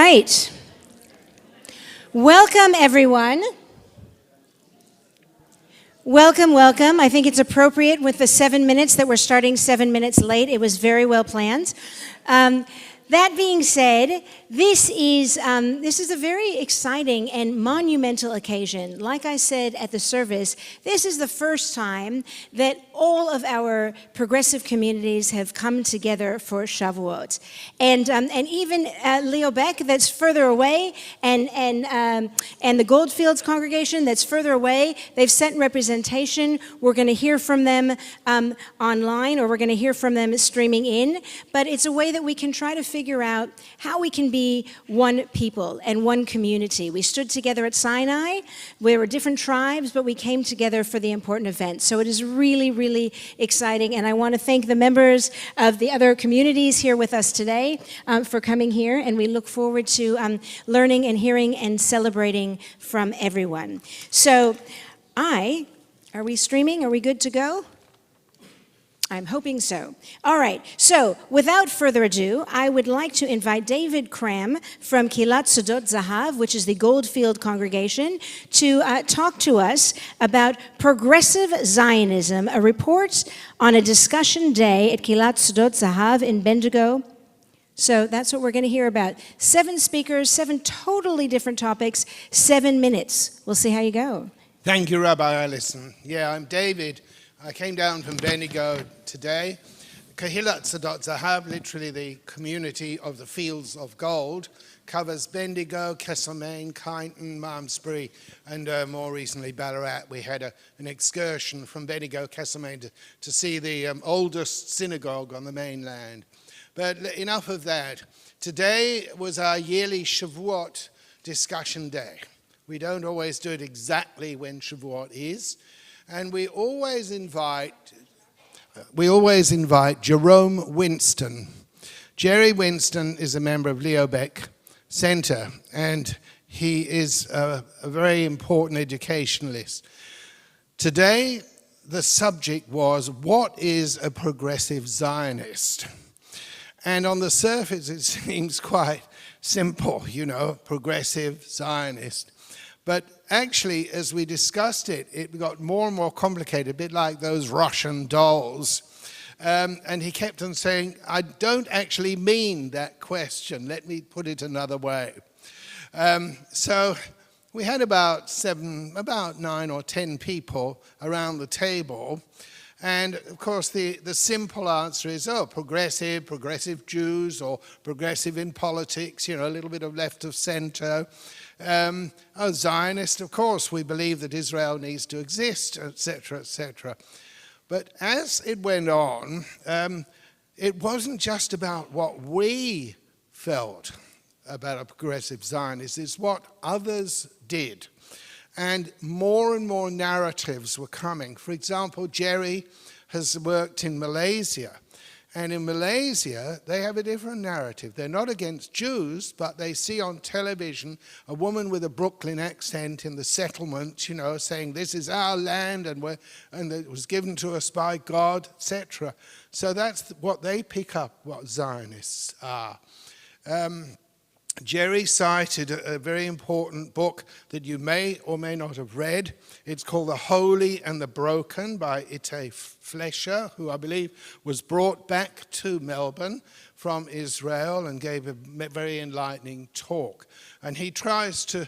right. Welcome, everyone. Welcome, welcome. I think it's appropriate with the 7 minutes that we're starting 7 minutes late. It was very well planned. That being said, this is a very exciting and monumental occasion. Like I said at the service, this is the first time that all of our progressive communities have come together for Shavuot, and even Leo Beck, that's further away, and the Goldfields congregation that's further away. They've sent representation. We're going to hear from them online, or we're going to hear from them streaming in. But it's a way that we can try to figure out how we can be one people and one community. We stood together at Sinai. We were different tribes, but we came together for the important event. So it is really, really exciting. And I want to thank the members of the other communities here with us today for coming here. And we look forward to learning and hearing and celebrating from everyone. So are we streaming? Are we good to go? I'm hoping so. All right. So, without further ado, I would like to invite David Cram from Kilat Sodot Zahav, which is the Goldfield congregation, to talk to us about progressive Zionism, a report on a discussion day at Kilat Sodot Zahav in Bendigo. So that's what we're going to hear about. 7 speakers, 7 totally different topics, 7 minutes. We'll see how you go. Thank you, Rabbi Ellison. Yeah, I'm David. I came down from Bendigo today. Kilat Sodot Zahav, literally the community of the fields of gold, covers Bendigo, Castlemaine, Kyneton, Malmesbury, and more recently Ballarat. We had an excursion from Bendigo, Castlemaine to see the oldest synagogue on the mainland. But enough of that. Today was our yearly Shavuot discussion day. We don't always do it exactly when Shavuot is. And we always invite Jerome Winston. Jerry Winston is a member of Leo Beck Center, and he is a very important educationalist. Today, the subject was, what is a progressive Zionist? And on the surface, it seems quite simple, progressive Zionist. But actually, as we discussed it, it got more and more complicated, a bit like those Russian dolls. And he kept on saying, I don't actually mean that question. Let me put it another way. So we had about 9 or 10 people around the table. And of course, the simple answer is, progressive Jews, or progressive in politics, a little bit of left of center. Zionist, of course, we believe that Israel needs to exist, etc., etc. But as it went on, it wasn't just about what we felt about a progressive Zionist, it's what others did. And more narratives were coming. For example, Jerry has worked in Malaysia. And in Malaysia, they have a different narrative. They're not against Jews, but they see on television a woman with a Brooklyn accent in the settlement, saying, this is our land and it was given to us by God, etc. So that's what they pick up, what Zionists are. Jerry cited a very important book that you may or may not have read. It's called The Holy and the Broken by Itay Fleischer, who I believe was brought back to Melbourne from Israel and gave a very enlightening talk. And he tries to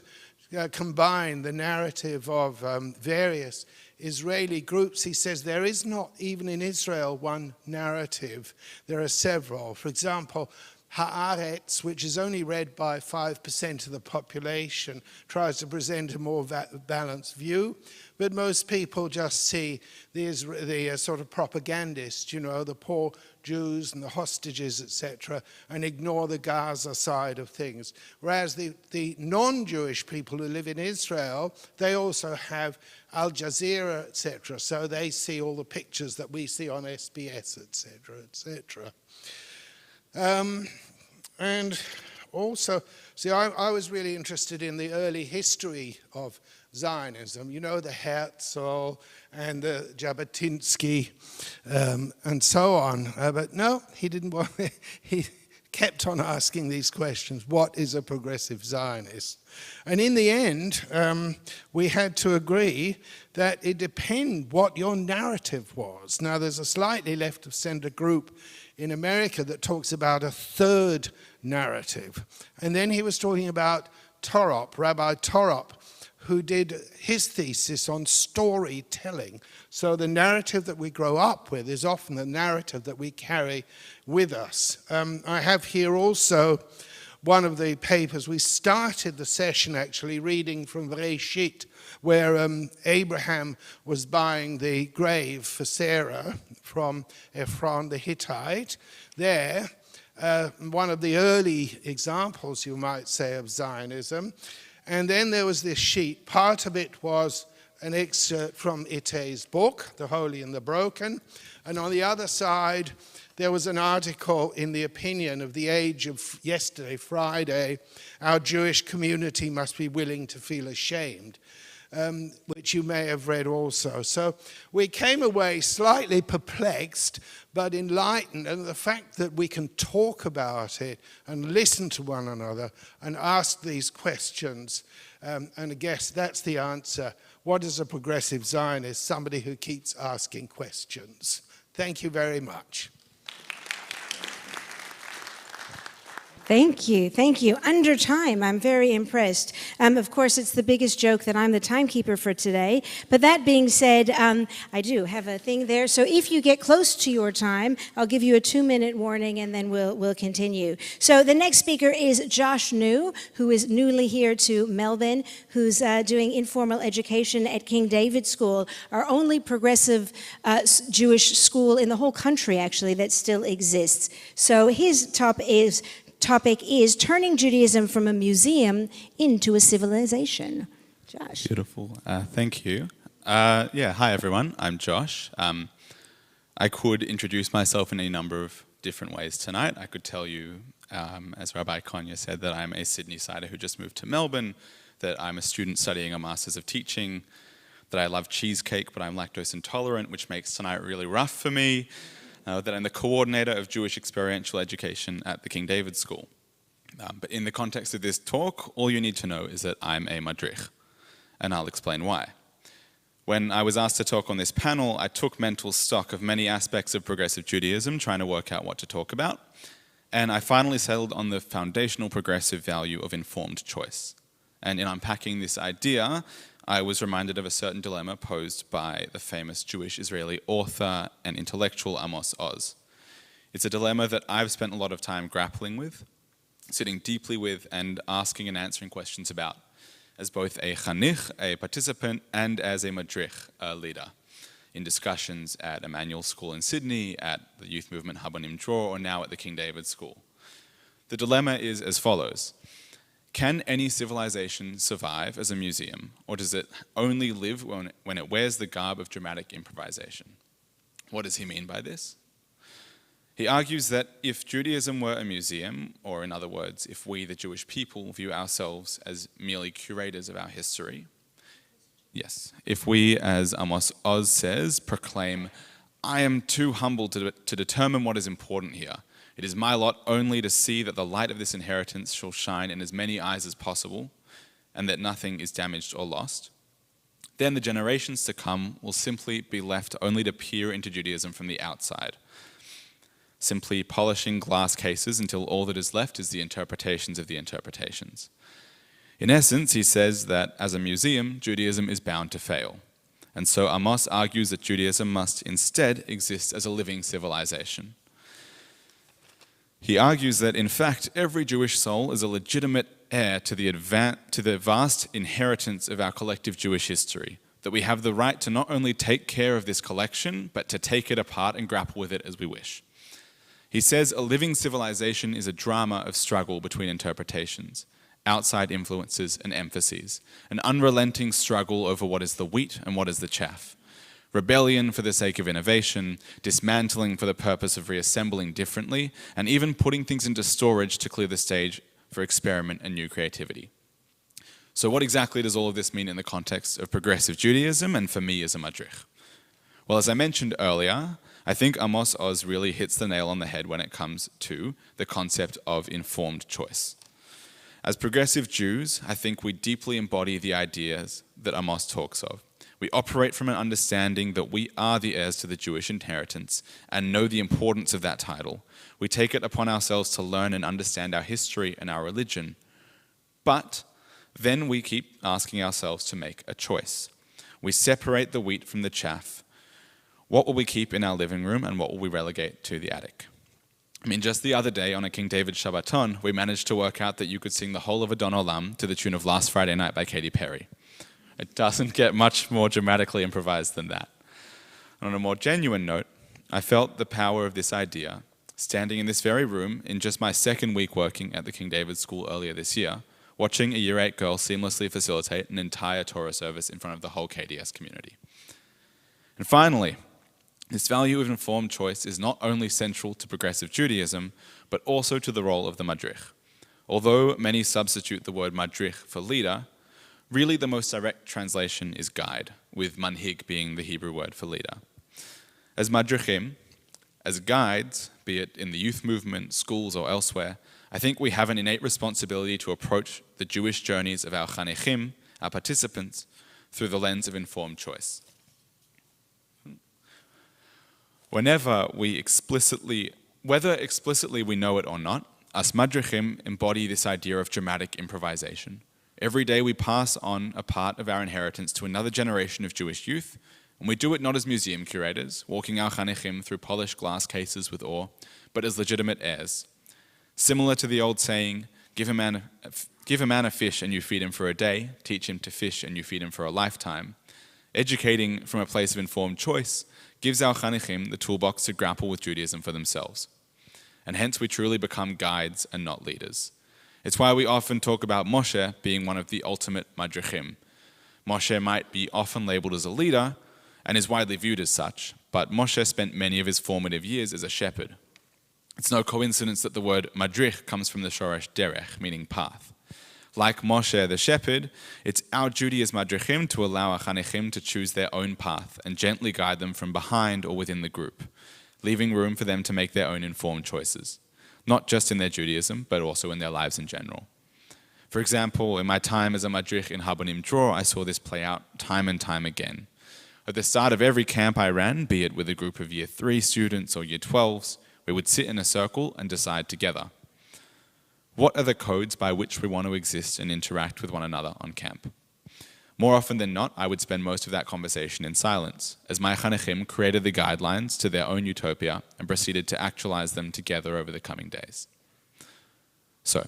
combine the narrative of various Israeli groups. He says there is not even in Israel one narrative. There are several. For example, Haaretz, which is only read by 5% of the population, tries to present a more balanced view. But most people just see the sort of propagandists, the poor Jews and the hostages, etc., and ignore the Gaza side of things. Whereas the non-Jewish people who live in Israel, they also have Al Jazeera, etc., so they see all the pictures that we see on SBS, etc., etc. And also, I was really interested in the early history of Zionism, the Herzl and the Jabotinsky and so on. But no, he didn't want kept on asking these questions. What is a progressive Zionist? And in the end, we had to agree that it depends what your narrative was. Now, there's a slightly left-of-center group in America that talks about a third narrative. And then he was talking about Torop, Rabbi Torop, who did his thesis on storytelling. So the narrative that we grow up with is often the narrative that we carry with us. I have here also one of the papers. We started the session actually reading from Bereshit, where Abraham was buying the grave for Sarah from Ephron the Hittite. There, one of the early examples, you might say, of Zionism. And then there was this sheet. Part of it was an excerpt from Ittei's book, The Holy and the Broken. And on the other side, there was an article in the opinion of the Age of yesterday, Friday, Our Jewish Community Must Be Willing to Feel Ashamed, which you may have read also. So we came away slightly perplexed, but enlightened, and the fact that we can talk about it and listen to one another and ask these questions. And I guess that's the answer. What is a progressive Zionist? Somebody who keeps asking questions. Thank you very much. Thank you, thank you. Under time, I'm very impressed. Of course, it's the biggest joke that I'm the timekeeper for today. But that being said, I do have a thing there. So if you get close to your time, I'll give you a 2-minute warning, and then we'll continue. So the next speaker is Josh New, who is newly here to Melbourne, who's doing informal education at King David School, our only progressive Jewish school in the whole country, actually, that still exists. So his topic is turning Judaism from a museum into a civilization. Josh. Beautiful. Thank you. Hi everyone. I'm Josh. I could introduce myself in any number of different ways tonight. I could tell you, as Rabbi Konya said, that I'm a Sydney-sider who just moved to Melbourne, that I'm a student studying a Masters of Teaching, that I love cheesecake but I'm lactose intolerant, which makes tonight really rough for me. That I'm the coordinator of Jewish experiential education at the King David School. But in the context of this talk, all you need to know is that I'm a madrich, and I'll explain why. When I was asked to talk on this panel, I took mental stock of many aspects of progressive Judaism, trying to work out what to talk about, and I finally settled on the foundational progressive value of informed choice. And in unpacking this idea, I was reminded of a certain dilemma posed by the famous Jewish Israeli author and intellectual Amos Oz. It's a dilemma that I've spent a lot of time grappling with, sitting deeply with, and asking and answering questions about, as both a chanich, a participant, and as a madrich, a leader, in discussions at Emmanuel School in Sydney, at the Youth Movement Habonim Dror, or now at the King David School. The dilemma is as follows. Can any civilization survive as a museum, or does it only live when it wears the garb of dramatic improvisation? What does he mean by this? He argues that if Judaism were a museum, or in other words, if we, the Jewish people, view ourselves as merely curators of our history, yes, if we, as Amos Oz says, proclaim, I am too humble to determine what is important here, it is my lot only to see that the light of this inheritance shall shine in as many eyes as possible, and that nothing is damaged or lost, then the generations to come will simply be left only to peer into Judaism from the outside, simply polishing glass cases until all that is left is the interpretations of the interpretations. In essence, he says that as a museum, Judaism is bound to fail. And so Amos argues that Judaism must instead exist as a living civilization. He argues that, in fact, every Jewish soul is a legitimate heir to the vast inheritance of our collective Jewish history, that we have the right to not only take care of this collection, but to take it apart and grapple with it as we wish. He says a living civilization is a drama of struggle between interpretations, outside influences and emphases, an unrelenting struggle over what is the wheat and what is the chaff. Rebellion for the sake of innovation, dismantling for the purpose of reassembling differently, and even putting things into storage to clear the stage for experiment and new creativity. So what exactly does all of this mean in the context of progressive Judaism and for me as a madrich? Well, as I mentioned earlier, I think Amos Oz really hits the nail on the head when it comes to the concept of informed choice. As progressive Jews, I think we deeply embody the ideas that Amos talks of. We operate from an understanding that we are the heirs to the Jewish inheritance and know the importance of that title. We take it upon ourselves to learn and understand our history and our religion. But then we keep asking ourselves to make a choice. We separate the wheat from the chaff. What will we keep in our living room and what will we relegate to the attic? I mean, just the other day on a King David Shabbaton, we managed to work out that you could sing the whole of Adon Olam to the tune of Last Friday Night by Katy Perry. It doesn't get much more dramatically improvised than that. And on a more genuine note, I felt the power of this idea standing in this very room in just my second week working at the King David School earlier this year, watching a Year 8 girl seamlessly facilitate an entire Torah service in front of the whole KDS community. And finally, this value of informed choice is not only central to progressive Judaism, but also to the role of the madrich. Although many substitute the word madrich for leader, really the most direct translation is guide, with manhig being the Hebrew word for leader. As madrichim, as guides, be it in the youth movement, schools, or elsewhere, I think we have an innate responsibility to approach the Jewish journeys of our chanechim, our participants, through the lens of informed choice. Whether explicitly we know it or not, us madrichim embody this idea of dramatic improvisation. Every day we pass on a part of our inheritance to another generation of Jewish youth, and we do it not as museum curators, walking our chanechim through polished glass cases with awe, but as legitimate heirs. Similar to the old saying, give a man a fish and you feed him for a day, teach him to fish and you feed him for a lifetime. Educating from a place of informed choice gives our chanechim the toolbox to grapple with Judaism for themselves. And hence we truly become guides and not leaders. It's why we often talk about Moshe being one of the ultimate madrichim. Moshe might be often labeled as a leader and is widely viewed as such, but Moshe spent many of his formative years as a shepherd. It's no coincidence that the word madrich comes from the shoresh derech, meaning path. Like Moshe the shepherd, it's our duty as madrichim to allow our chanechim to choose their own path and gently guide them from behind or within the group, leaving room for them to make their own informed choices, not just in their Judaism, but also in their lives in general. For example, in my time as a madrich in Habonim Dror, I saw this play out time and time again. At the start of every camp I ran, be it with a group of Year 3 students or Year 12s, we would sit in a circle and decide together. What are the codes by which we want to exist and interact with one another on camp? More often than not, I would spend most of that conversation in silence, as my chanechim created the guidelines to their own utopia and proceeded to actualize them together over the coming days. So,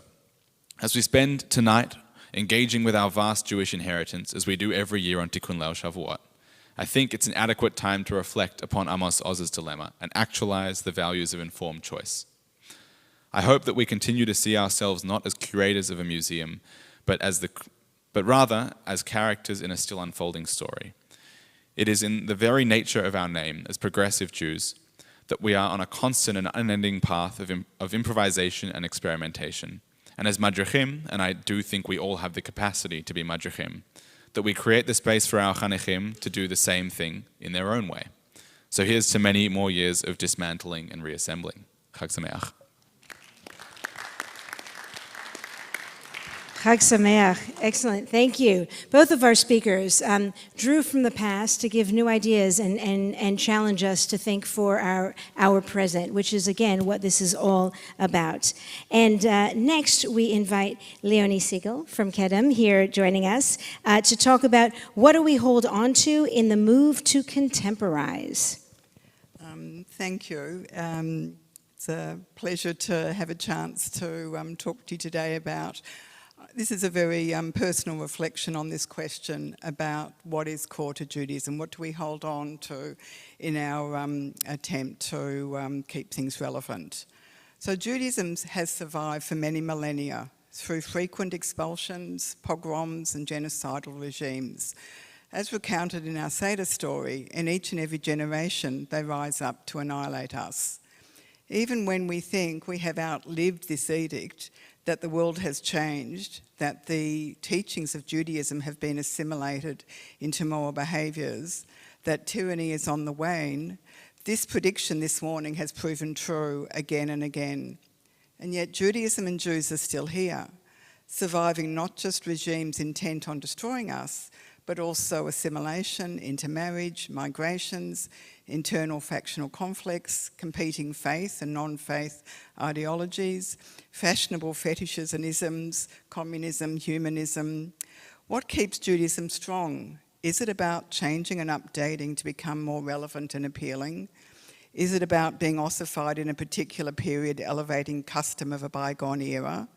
as we spend tonight engaging with our vast Jewish inheritance, as we do every year on Tikkun Leil Shavuot, I think it's an adequate time to reflect upon Amos Oz's dilemma and actualize the values of informed choice. I hope that we continue to see ourselves not as curators of a museum, but rather as characters in a still unfolding story. It is in the very nature of our name as progressive Jews that we are on a constant and unending path of improvisation and experimentation. And as madrichim, and I do think we all have the capacity to be madrichim, that we create the space for our chanechim to do the same thing in their own way. So here's to many more years of dismantling and reassembling. Chag Sameach. Chag Sameach. Excellent. Thank you. Both of our speakers drew from the past to give new ideas and challenge us to think for our present, which is, again, what this is all about. And next, we invite Leonie Siegel from Kedem here joining us to talk about what do we hold on to in the move to contemporize. Thank you. It's a pleasure to have a chance to talk to you today about. This is a very personal reflection on this question about what is core to Judaism, what do we hold on to in our attempt to keep things relevant. So Judaism has survived for many millennia through frequent expulsions, pogroms and genocidal regimes. As recounted in our Seder story, in each and every generation they rise up to annihilate us. Even when we think we have outlived this edict, that the world has changed, that the teachings of Judaism have been assimilated into moral behaviours, that tyranny is on the wane, This prediction this morning has proven true again and again. And yet Judaism and Jews are still here, surviving not just regimes intent on destroying us, but also assimilation, intermarriage, migrations, internal factional conflicts, competing faith and non-faith ideologies, fashionable fetishes and isms, communism, humanism. What keeps Judaism strong? Is it about changing and updating to become more relevant and appealing? Is it about being ossified in a particular period, elevating custom of a bygone era,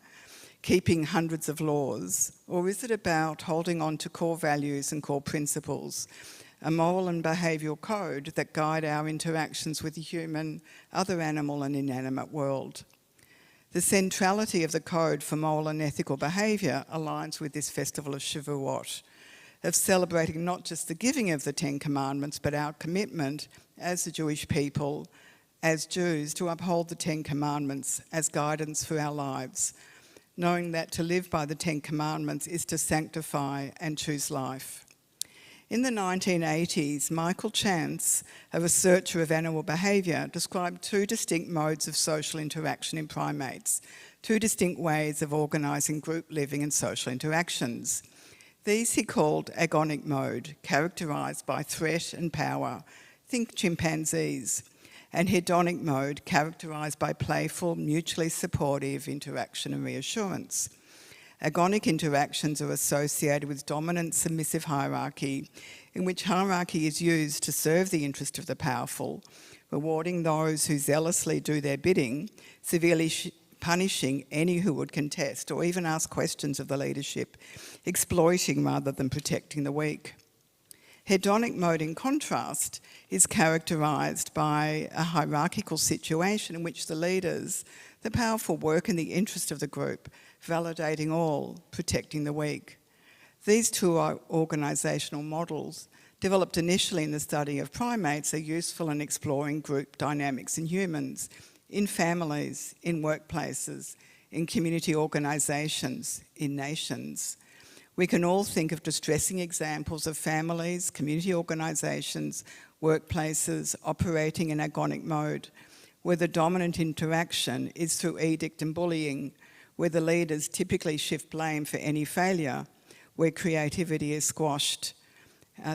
keeping hundreds of laws? Or is it about holding on to core values and core principles, a moral and behavioural code that guide our interactions with the human, other animal and inanimate world? The centrality of the code for moral and ethical behaviour aligns with this festival of Shavuot, of celebrating not just the giving of the Ten Commandments, but our commitment as the Jewish people, as Jews, to uphold the Ten Commandments as guidance for our lives, knowing that to live by the Ten Commandments is to sanctify and choose life. In the 1980s, Michael Chance, a researcher of animal behaviour, described two distinct modes of social interaction in primates, two distinct ways of organising group living and social interactions. These he called agonic mode, characterised by threat and power, think chimpanzees, and hedonic mode, characterised by playful, mutually supportive interaction and reassurance. Agonic interactions are associated with dominant submissive hierarchy, in which hierarchy is used to serve the interest of the powerful, rewarding those who zealously do their bidding, severely punishing any who would contest or even ask questions of the leadership, exploiting rather than protecting the weak. Hedonic mode, in contrast, is characterised by a hierarchical situation in which the leaders, the powerful, work in the interest of the group, validating all, protecting the weak. These two organisational models, developed initially in the study of primates, are useful in exploring group dynamics in humans, in families, in workplaces, in community organisations, in nations. We can all think of distressing examples of families, community organisations, workplaces operating in agonic mode, where the dominant interaction is through edict and bullying, where the leaders typically shift blame for any failure, where creativity is squashed.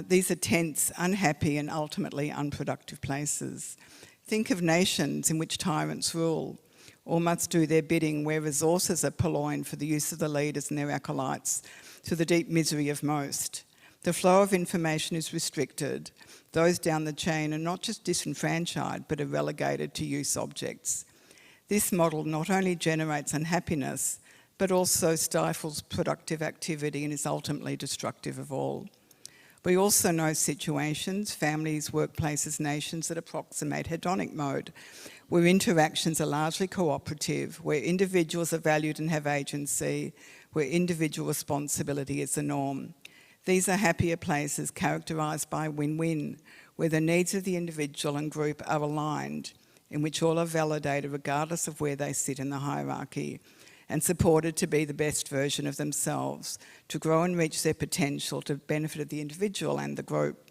These are tense, unhappy and ultimately unproductive places. Think of nations in which tyrants rule, or must do their bidding, where resources are purloined for the use of the leaders and their acolytes, to the deep misery of most. The flow of information is restricted. Those down the chain are not just disenfranchised, but are relegated to use objects. This model not only generates unhappiness, but also stifles productive activity and is ultimately destructive of all. We also know situations, families, workplaces, nations that approximate hedonic mode, where interactions are largely cooperative, where individuals are valued and have agency, where individual responsibility is the norm. These are happier places characterised by win-win, where the needs of the individual and group are aligned, in which all are validated regardless of where they sit in the hierarchy, and supported to be the best version of themselves, to grow and reach their potential to benefit of the individual and the group.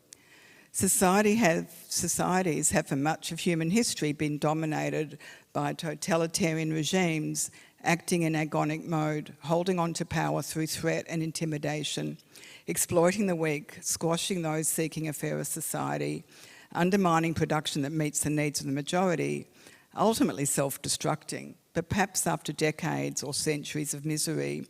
Societies have for much of human history been dominated by totalitarian regimes acting in agonic mode, holding on to power through threat and intimidation, exploiting the weak, squashing those seeking a fairer society, undermining production that meets the needs of the majority, ultimately self-destructing, but perhaps after decades or centuries of misery.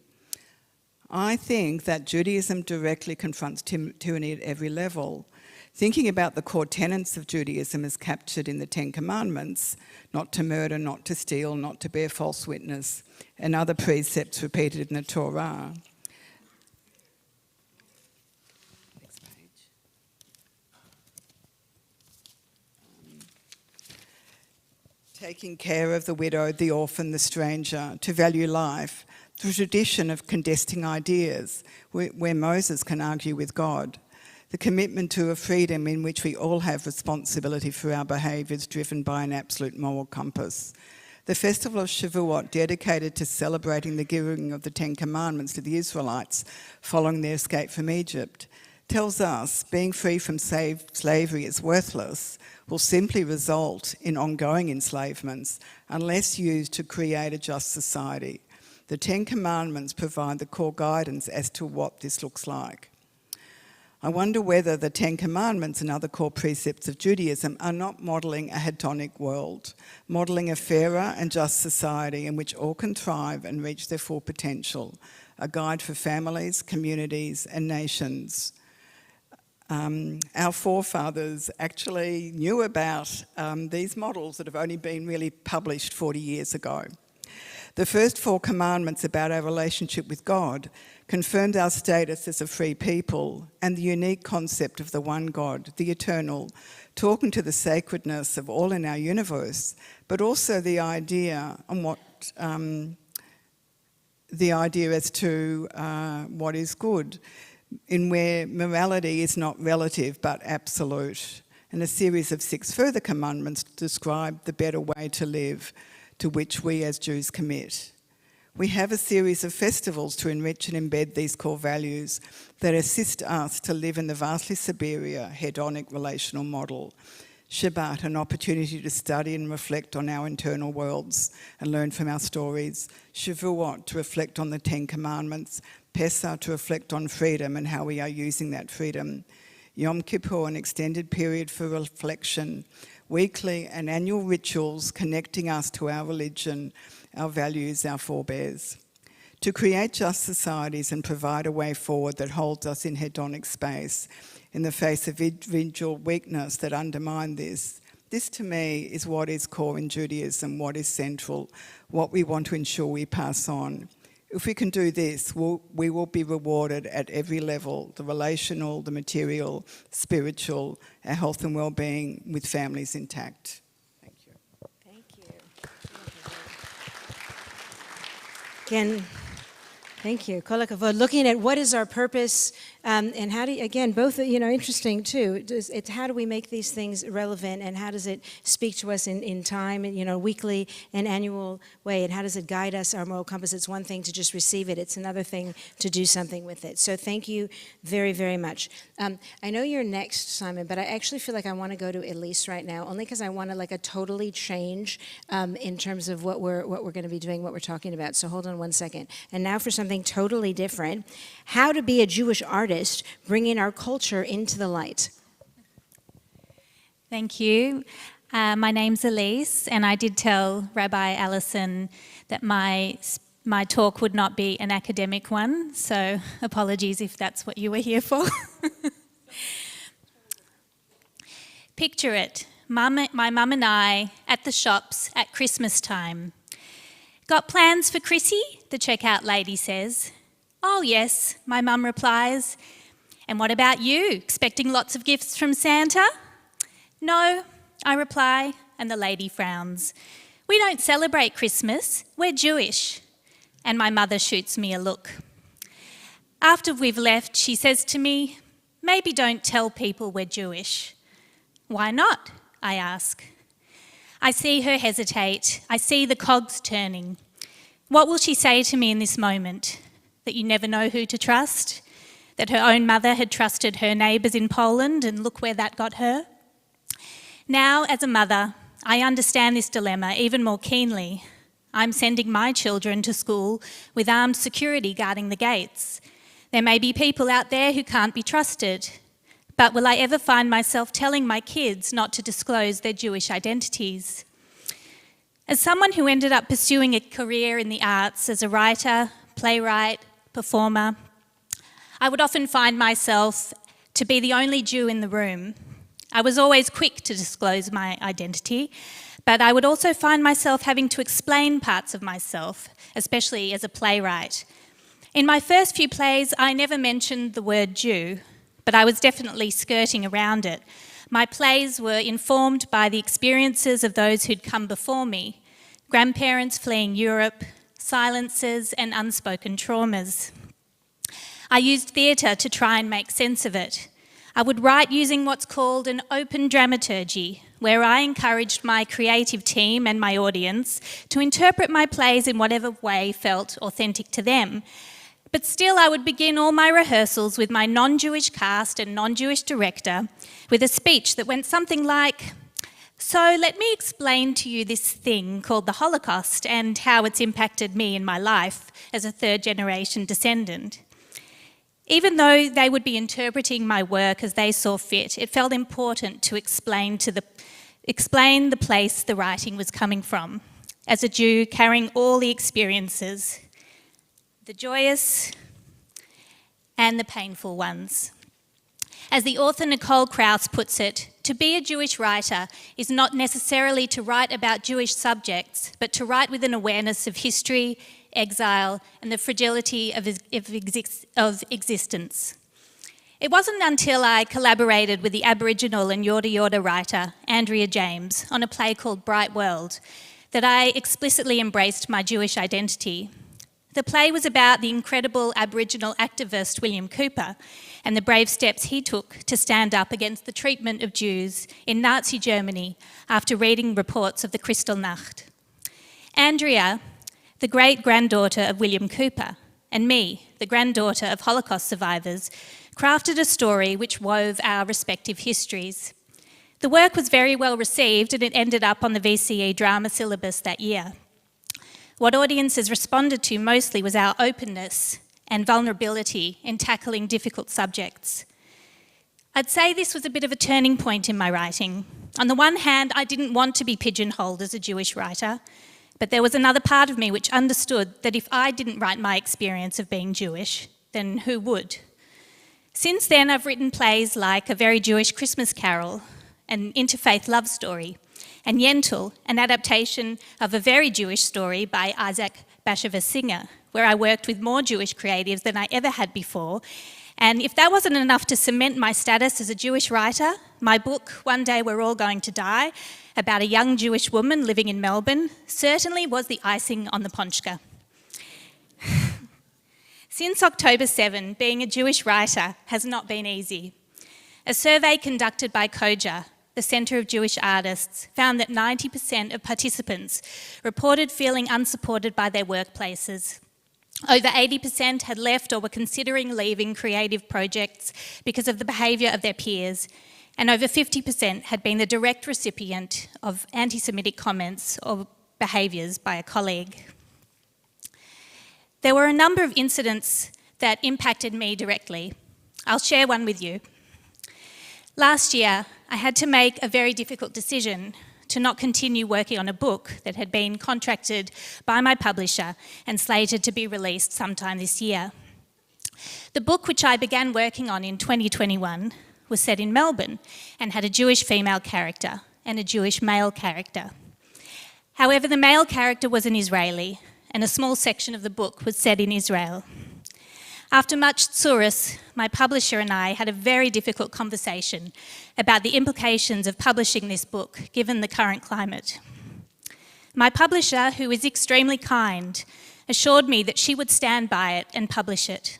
I think that Judaism directly confronts tyranny at every level. Thinking about the core tenets of Judaism as captured in the Ten Commandments, not to murder, not to steal, not to bear false witness, and other precepts repeated in the Torah. Next page. Taking care of the widow, the orphan, the stranger, to value life, the tradition of contesting ideas, where Moses can argue with God, the commitment to a freedom in which we all have responsibility for our behaviours driven by an absolute moral compass. The festival of Shavuot, dedicated to celebrating the giving of the Ten Commandments to the Israelites following their escape from Egypt, tells us being free from slavery is worthless, will simply result in ongoing enslavements unless used to create a just society. The Ten Commandments provide the core guidance as to what this looks like. I wonder whether the Ten Commandments and other core precepts of Judaism are not modelling a hedonic world, modelling a fairer and just society in which all can thrive and reach their full potential, a guide for families, communities and nations. Our forefathers actually knew about these models that have only been really published 40 years ago. The first 4 commandments about our relationship with God confirmed our status as a free people and the unique concept of the one God, the eternal, talking to the sacredness of all in our universe, but also the idea as to what is good, in where morality is not relative but absolute. And a series of 6 further commandments describe the better way to live, to which we as Jews commit. We have a series of festivals to enrich and embed these core values that assist us to live in the vastly superior hedonic relational model. Shabbat, an opportunity to study and reflect on our internal worlds and learn from our stories. Shavuot, to reflect on the Ten Commandments. Pesach, to reflect on freedom and how we are using that freedom. Yom Kippur, an extended period for reflection. Weekly and annual rituals connecting us to our religion, our values, our forebears. To create just societies and provide a way forward that holds us in hedonic space in the face of individual weakness that undermine this. This to me is what is core in Judaism, what is central, what we want to ensure we pass on. If we can do this, we will be rewarded at every level, the relational, the material, spiritual, our health and well-being with families intact. Thank you. Thank you. Again, thank you. Kol hakavod. Looking at what is our purpose, and how do you, again, both, interesting too. It's how do we make these things relevant, and how does it speak to us in time, weekly and annual way, and how does it guide us, our moral compass? It's one thing to just receive it. It's another thing to do something with it. So thank you very, very much. I know you're next, Simon, but I actually feel like I want to go to Elise right now, only because I want to a totally change in terms of what we're going to be doing, what we're talking about. So hold on one second. And now for something totally different: how to be a Jewish artist, bringing our culture into the light. Thank you. My name's Elise, and I did tell Rabbi Allison that my talk would not be an academic one, so apologies if that's what you were here for. Picture it, my mum and I at the shops at Christmas time. Got plans for Chrissy? The checkout lady says. Oh yes, my mum replies. And what about you? Expecting lots of gifts from Santa? No, I reply, and the lady frowns. We don't celebrate Christmas, we're Jewish. And my mother shoots me a look. After we've left, she says to me, maybe don't tell people we're Jewish. Why not? I ask. I see her hesitate. I see the cogs turning. What will she say to me in this moment? That you never know who to trust? That her own mother had trusted her neighbours in Poland, and look where that got her? Now, as a mother, I understand this dilemma even more keenly. I'm sending my children to school with armed security guarding the gates. There may be people out there who can't be trusted, but will I ever find myself telling my kids not to disclose their Jewish identities? As someone who ended up pursuing a career in the arts as a writer, playwright, performer, I would often find myself to be the only Jew in the room. I was always quick to disclose my identity, but I would also find myself having to explain parts of myself, especially as a playwright. In my first few plays, I never mentioned the word Jew, but I was definitely skirting around it. My plays were informed by the experiences of those who'd come before me, grandparents fleeing Europe, silences and unspoken traumas. I used theatre to try and make sense of it. I would write using what's called an open dramaturgy, where I encouraged my creative team and my audience to interpret my plays in whatever way felt authentic to them. But still, I would begin all my rehearsals with my non-Jewish cast and non-Jewish director with a speech that went something like, "So let me explain to you this thing called the Holocaust and how it's impacted me in my life as a third-generation descendant." Even though they would be interpreting my work as they saw fit, it felt important to explain the place the writing was coming from, as a Jew carrying all the experiences, the joyous and the painful ones. As the author Nicole Krauss puts it, to be a Jewish writer is not necessarily to write about Jewish subjects, but to write with an awareness of history, exile, and the fragility of existence. It wasn't until I collaborated with the Aboriginal and Yorta Yorta writer Andrea James on a play called Bright World that I explicitly embraced my Jewish identity. The play was about the incredible Aboriginal activist William Cooper and the brave steps he took to stand up against the treatment of Jews in Nazi Germany after reading reports of the Kristallnacht. Andrea, the great-granddaughter of William Cooper, and me, the granddaughter of Holocaust survivors, crafted a story which wove our respective histories. The work was very well received and it ended up on the VCE drama syllabus that year. What audiences responded to mostly was our openness and vulnerability in tackling difficult subjects. I'd say this was a bit of a turning point in my writing. On the one hand, I didn't want to be pigeonholed as a Jewish writer, but there was another part of me which understood that if I didn't write my experience of being Jewish, then who would? Since then, I've written plays like A Very Jewish Christmas Carol, an interfaith love story, and Yentl, an adaptation of a very Jewish story by Isaac Bashevis Singer, where I worked with more Jewish creatives than I ever had before. And if that wasn't enough to cement my status as a Jewish writer, my book, One Day We're All Going to Die, about a young Jewish woman living in Melbourne, certainly was the icing on the ponchka. Since October 7, being a Jewish writer has not been easy. A survey conducted by COJA, the Centre of Jewish Artists, found that 90% of participants reported feeling unsupported by their workplaces. Over 80% had left or were considering leaving creative projects because of the behaviour of their peers, and over 50% had been the direct recipient of anti-Semitic comments or behaviours by a colleague. There were a number of incidents that impacted me directly. I'll share one with you. Last year, I had to make a very difficult decision to not continue working on a book that had been contracted by my publisher and slated to be released sometime this year. The book, which I began working on in 2021, was set in Melbourne and had a Jewish female character and a Jewish male character. However, the male character was an Israeli, and a small section of the book was set in Israel. After much tsuris, my publisher and I had a very difficult conversation about the implications of publishing this book, given the current climate. My publisher, who is extremely kind, assured me that she would stand by it and publish it,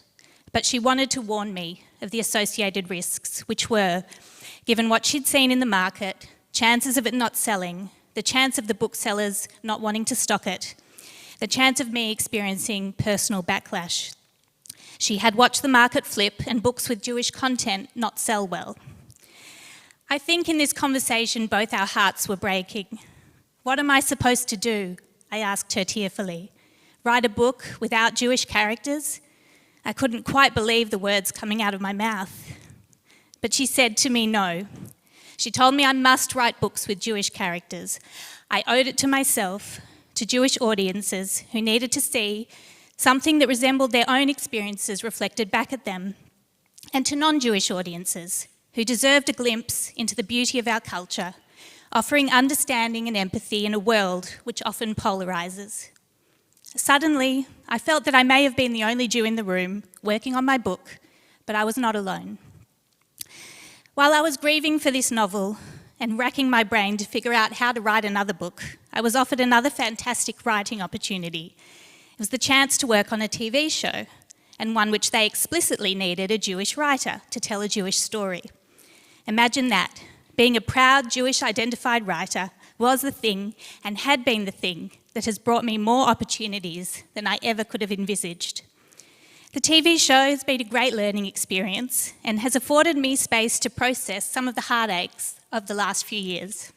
but she wanted to warn me of the associated risks, which were, given what she'd seen in the market, chances of it not selling, the chance of the booksellers not wanting to stock it, the chance of me experiencing personal backlash. She had watched the market flip and books with Jewish content not sell well. I think in this conversation both our hearts were breaking. What am I supposed to do? I asked her tearfully. Write a book without Jewish characters? I couldn't quite believe the words coming out of my mouth. But she said to me no. She told me I must write books with Jewish characters. I owed it to myself, to Jewish audiences who needed to see something that resembled their own experiences reflected back at them, and to non-Jewish audiences who deserved a glimpse into the beauty of our culture, offering understanding and empathy in a world which often polarises. Suddenly, I felt that I may have been the only Jew in the room working on my book, but I was not alone. While I was grieving for this novel and racking my brain to figure out how to write another book, I was offered another fantastic writing opportunity. It was the chance to work on a TV show, and one which they explicitly needed a Jewish writer to tell a Jewish story. Imagine that. Being a proud Jewish identified writer was the thing and had been the thing that has brought me more opportunities than I ever could have envisaged. The TV show has been a great learning experience and has afforded me space to process some of the heartaches of the last few years,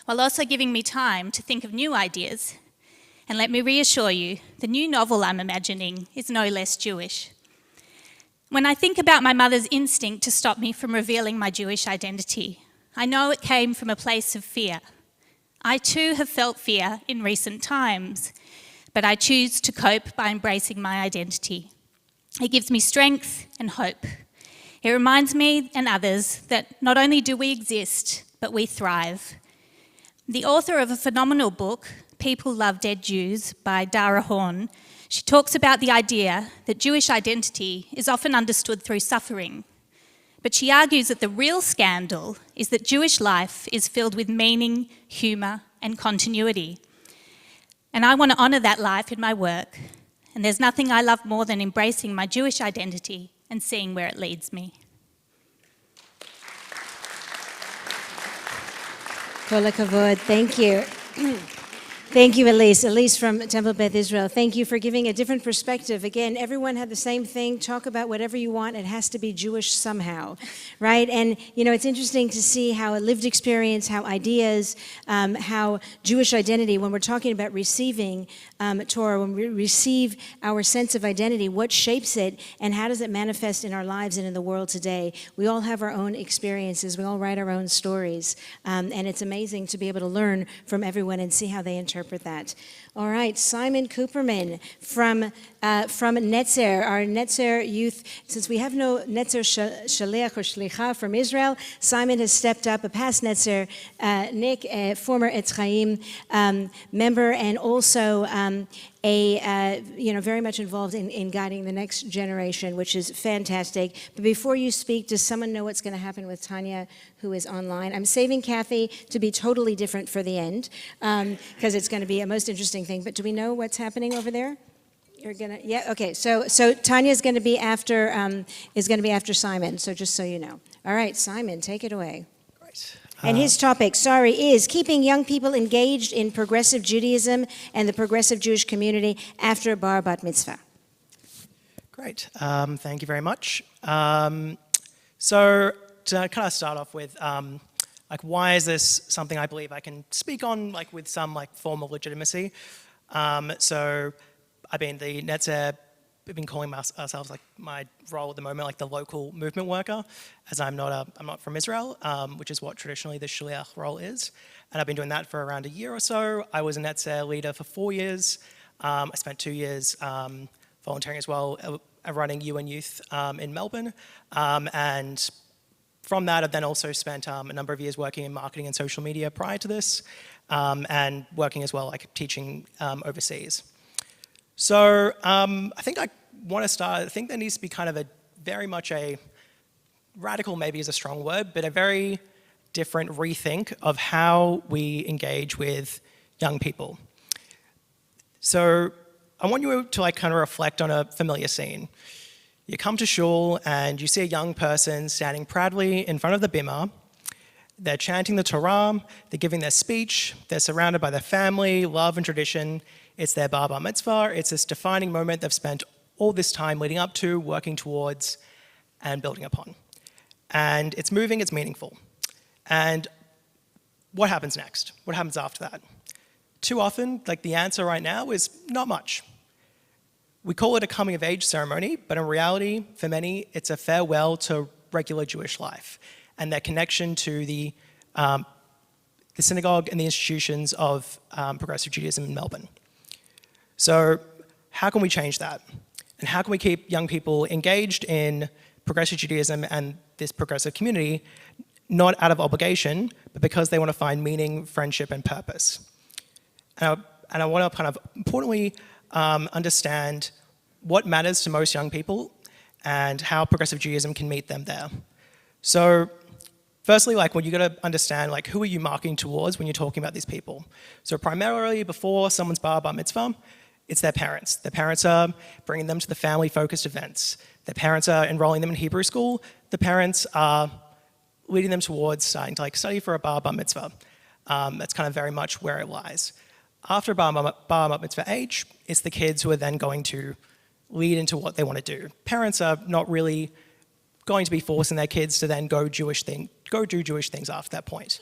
while also giving me time to think of new ideas. And let me reassure you, the new novel I'm imagining is no less Jewish. When I think about my mother's instinct to stop me from revealing my Jewish identity, I know it came from a place of fear. I too have felt fear in recent times, but I choose to cope by embracing my identity. It gives me strength and hope. It reminds me and others that not only do we exist, but we thrive. The author of a phenomenal book, People Love Dead Jews, by Dara Horn, she talks about the idea that Jewish identity is often understood through suffering. But she argues that the real scandal is that Jewish life is filled with meaning, humour, and continuity. And I want to honour that life in my work. And there's nothing I love more than embracing my Jewish identity and seeing where it leads me. Kol hakavod. Thank you. Thank you, Elise. Elise from Temple Beth Israel. Thank you for giving a different perspective. Again, everyone had the same thing. Talk about whatever you want. It has to be Jewish somehow, right? And, you know, it's interesting to see how a lived experience, how ideas, how Jewish identity, when we're talking about receiving Torah, when we receive our sense of identity, what shapes it and how does it manifest in our lives and in the world today? We all have our own experiences. We all write our own stories. And it's amazing to be able to learn from everyone and see how they interpret that. All right, Simon Cooperman from Netzer, our Netzer youth. Since we have no Netzer Shaliach or Shlicha from Israel, Simon has stepped up, a past Netzer, Nick, a former Etz Chaim member, and also very much involved in guiding the next generation, which is fantastic. But before you speak, does someone know what's going to happen with Tanya, who is online? I'm saving Kathy to be totally different for the end, because it's going to be a most interesting thing. But do we know what's happening over there? You're gonna, yeah, okay. So Tanya is going to be after Simon. So just so you know. All right, Simon, take it away. Great. And his topic, is keeping young people engaged in progressive Judaism and the progressive Jewish community after bar bat mitzvah. Great. Thank you very much. So to kind of start off with, why is this something I believe I can speak on, with some formal legitimacy? So I've been the Netzer. We've been calling ourselves my role at the moment, the local movement worker, as I'm not from Israel, which is what traditionally the shliach role is, and I've been doing that for around a year or so. I was a Netzer leader for 4 years. I spent 2 years volunteering as well, running UN Youth in Melbourne, and from that I've then also spent a number of years working in marketing and social media prior to this, and working as well teaching overseas. So I think I want to start, I think there needs to be kind of very much a radical, maybe is a strong word, but a very different rethink of how we engage with young people. So I want you to kind of reflect on a familiar scene. You come to shul and you see a young person standing proudly in front of the bimah. They're chanting the Torah, they're giving their speech, they're surrounded by their family, love and tradition. It's their bar mitzvah. It's this defining moment they've spent all this time leading up to, working towards, and building upon. And it's moving, it's meaningful. And what happens next? What happens after that? Too often, the answer right now is not much. We call it a coming of age ceremony, but in reality, for many, it's a farewell to regular Jewish life and their connection to the synagogue and the institutions of progressive Judaism in Melbourne. So how can we change that? And how can we keep young people engaged in progressive Judaism and this progressive community, not out of obligation, but because they want to find meaning, friendship, and purpose? And I want to kind of importantly understand what matters to most young people and how progressive Judaism can meet them there. So firstly, when you got to understand, who are you marketing towards when you're talking about these people? So primarily, before someone's bar mitzvah, it's their parents. Their parents are bringing them to the family-focused events. Their parents are enrolling them in Hebrew school. The parents are leading them towards starting to study for a bar mitzvah. That's kind of very much where it lies. After bar mitzvah age, it's the kids who are then going to lead into what they want to do. Parents are not really going to be forcing their kids to then go do Jewish things after that point.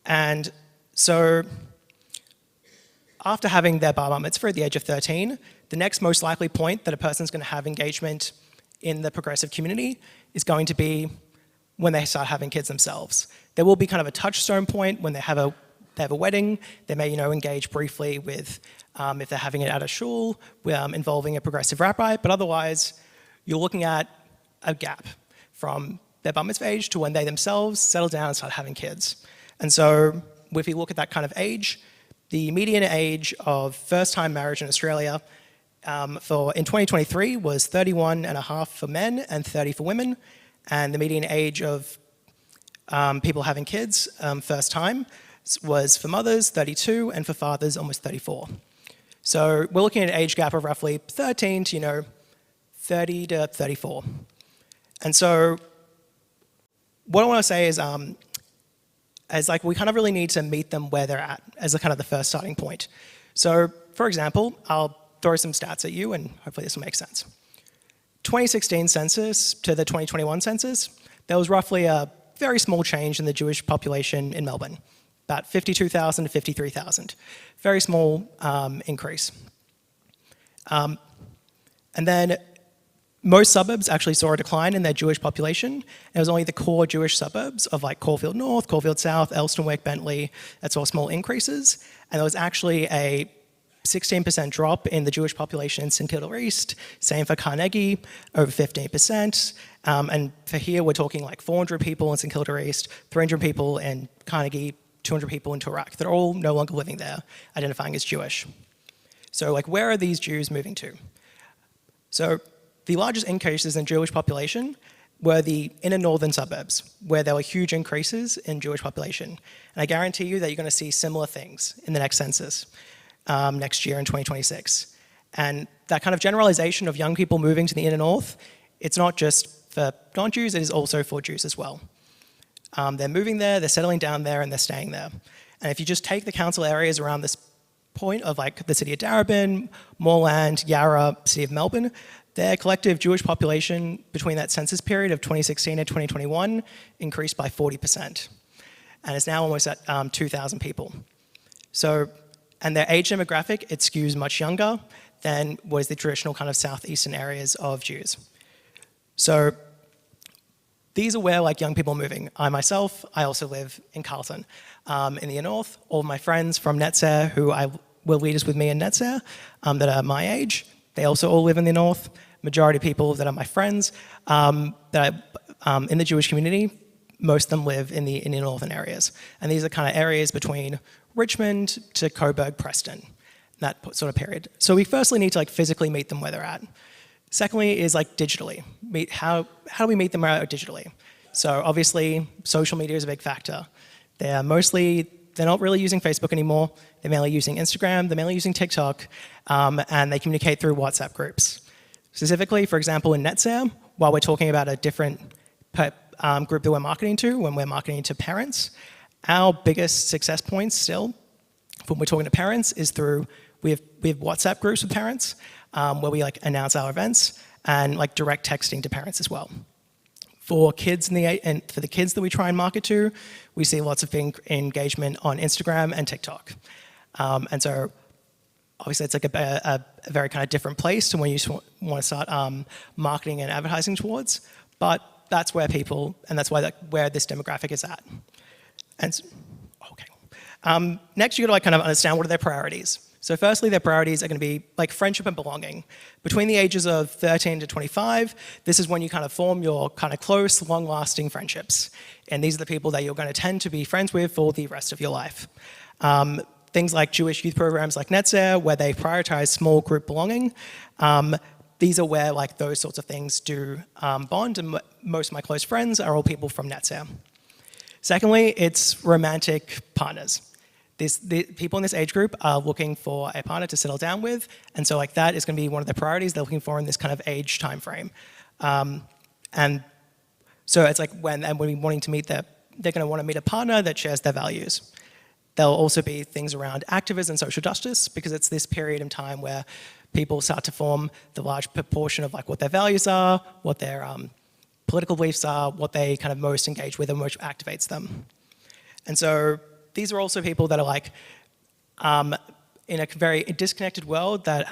And so after having their bar mitzvah at the age of 13, the next most likely point that a person's going to have engagement in the progressive community is going to be when they start having kids themselves. There will be kind of a touchstone point when they have a wedding. They may, engage briefly with, if they're having it at a shul, involving a progressive rabbi, but otherwise, you're looking at a gap from their bar mitzvah age to when they themselves settle down and start having kids. And so, if you look at that kind of age, the median age of first-time marriage in Australia in 2023 was 31.5 for men and 30 for women, and the median age of people having kids first time was for mothers 32 and for fathers almost 34. So we're looking at an age gap of roughly 13 to 30 to 34. And so what I want to say is we kind of really need to meet them where they're at as kind of the first starting point. So for example, I'll throw some stats at you and hopefully this will make sense. 2016 census to the 2021 census, there was roughly a very small change in the Jewish population in Melbourne, about 52,000 to 53,000. Very small increase. And then most suburbs actually saw a decline in their Jewish population. It was only the core Jewish suburbs of like Caulfield North, Caulfield South, Elstonwick, Bentley, that saw small increases. And there was actually a 16% drop in the Jewish population in St Kilda East, same for Carnegie, over 15%. And for here, we're talking like 400 people in St Kilda East, 300 people in Carnegie, 200 people in Turak. They're all no longer living there, identifying as Jewish. So like, where are these Jews moving to? So the largest increases in Jewish population were the inner northern suburbs, where there were huge increases in Jewish population. And I guarantee you that you're going to see similar things in the next census. Next year in 2026. And that kind of generalization of young people moving to the inner north, it's not just for non-Jews, it is also for Jews as well. They're moving there, they're settling down there, and they're staying there. And if you just take the council areas around this point of like the city of Darebin, Moreland, Yarra, city of Melbourne, their collective Jewish population between that census period of 2016 and 2021 increased by 40%. And it's now almost at 2,000 people. So, and their age demographic, it skews much younger than was the traditional kind of southeastern areas of Jews. So these are where like young people are moving. I myself, I also live in Carlton, in the north. All of my friends from Netzer, who were leaders with me in Netzer, that are my age, they also all live in the north. Majority of people that are my friends that are in the Jewish community, most of them live in the northern areas. And these are kind of areas between Richmond to Coburg, Preston, that sort of period. So we firstly need to like physically meet them where they're at. Secondly is like digitally. How do we meet them where they're at digitally? So obviously social media is a big factor. They're not really using Facebook anymore. They're mainly using Instagram, they're mainly using TikTok, and they communicate through WhatsApp groups. Specifically, for example, in Netzer, while we're talking about a different group that we're marketing to, when we're marketing to parents, our biggest success points still, when we're talking to parents, is through, we have WhatsApp groups with parents, where we like announce our events, and like direct texting to parents as well. For kids and for the kids that we try and market to, we see lots of engagement on Instagram and TikTok. And so obviously it's like a very kind of different place to when you want to start marketing and advertising towards, but that's where people, and that's where this demographic is at. And okay. Next, you got to like kind of understand what are their priorities. So firstly, their priorities are going to be like friendship and belonging. Between the ages of 13 to 25, this is when you kind of form your kind of close, long-lasting friendships. And these are the people that you're going to tend to be friends with for the rest of your life. Things like Jewish youth programs like Netzer, where they prioritize small group belonging. These are where like those sorts of things do bond, and most of my close friends are all people from Netzer. Secondly, it's romantic partners. The people in this age group are looking for a partner to settle down with, and so like that is going to be one of the priorities they're looking for in this kind of age time frame. And so it's like when we're wanting to meet they're going to want to meet a partner that shares their values. There'll also be things around activism and social justice, because it's this period in time where people start to form the large proportion of like what their values are, what their political beliefs are, what they kind of most engage with and most activates them. And so these are also people that are like in a very disconnected world that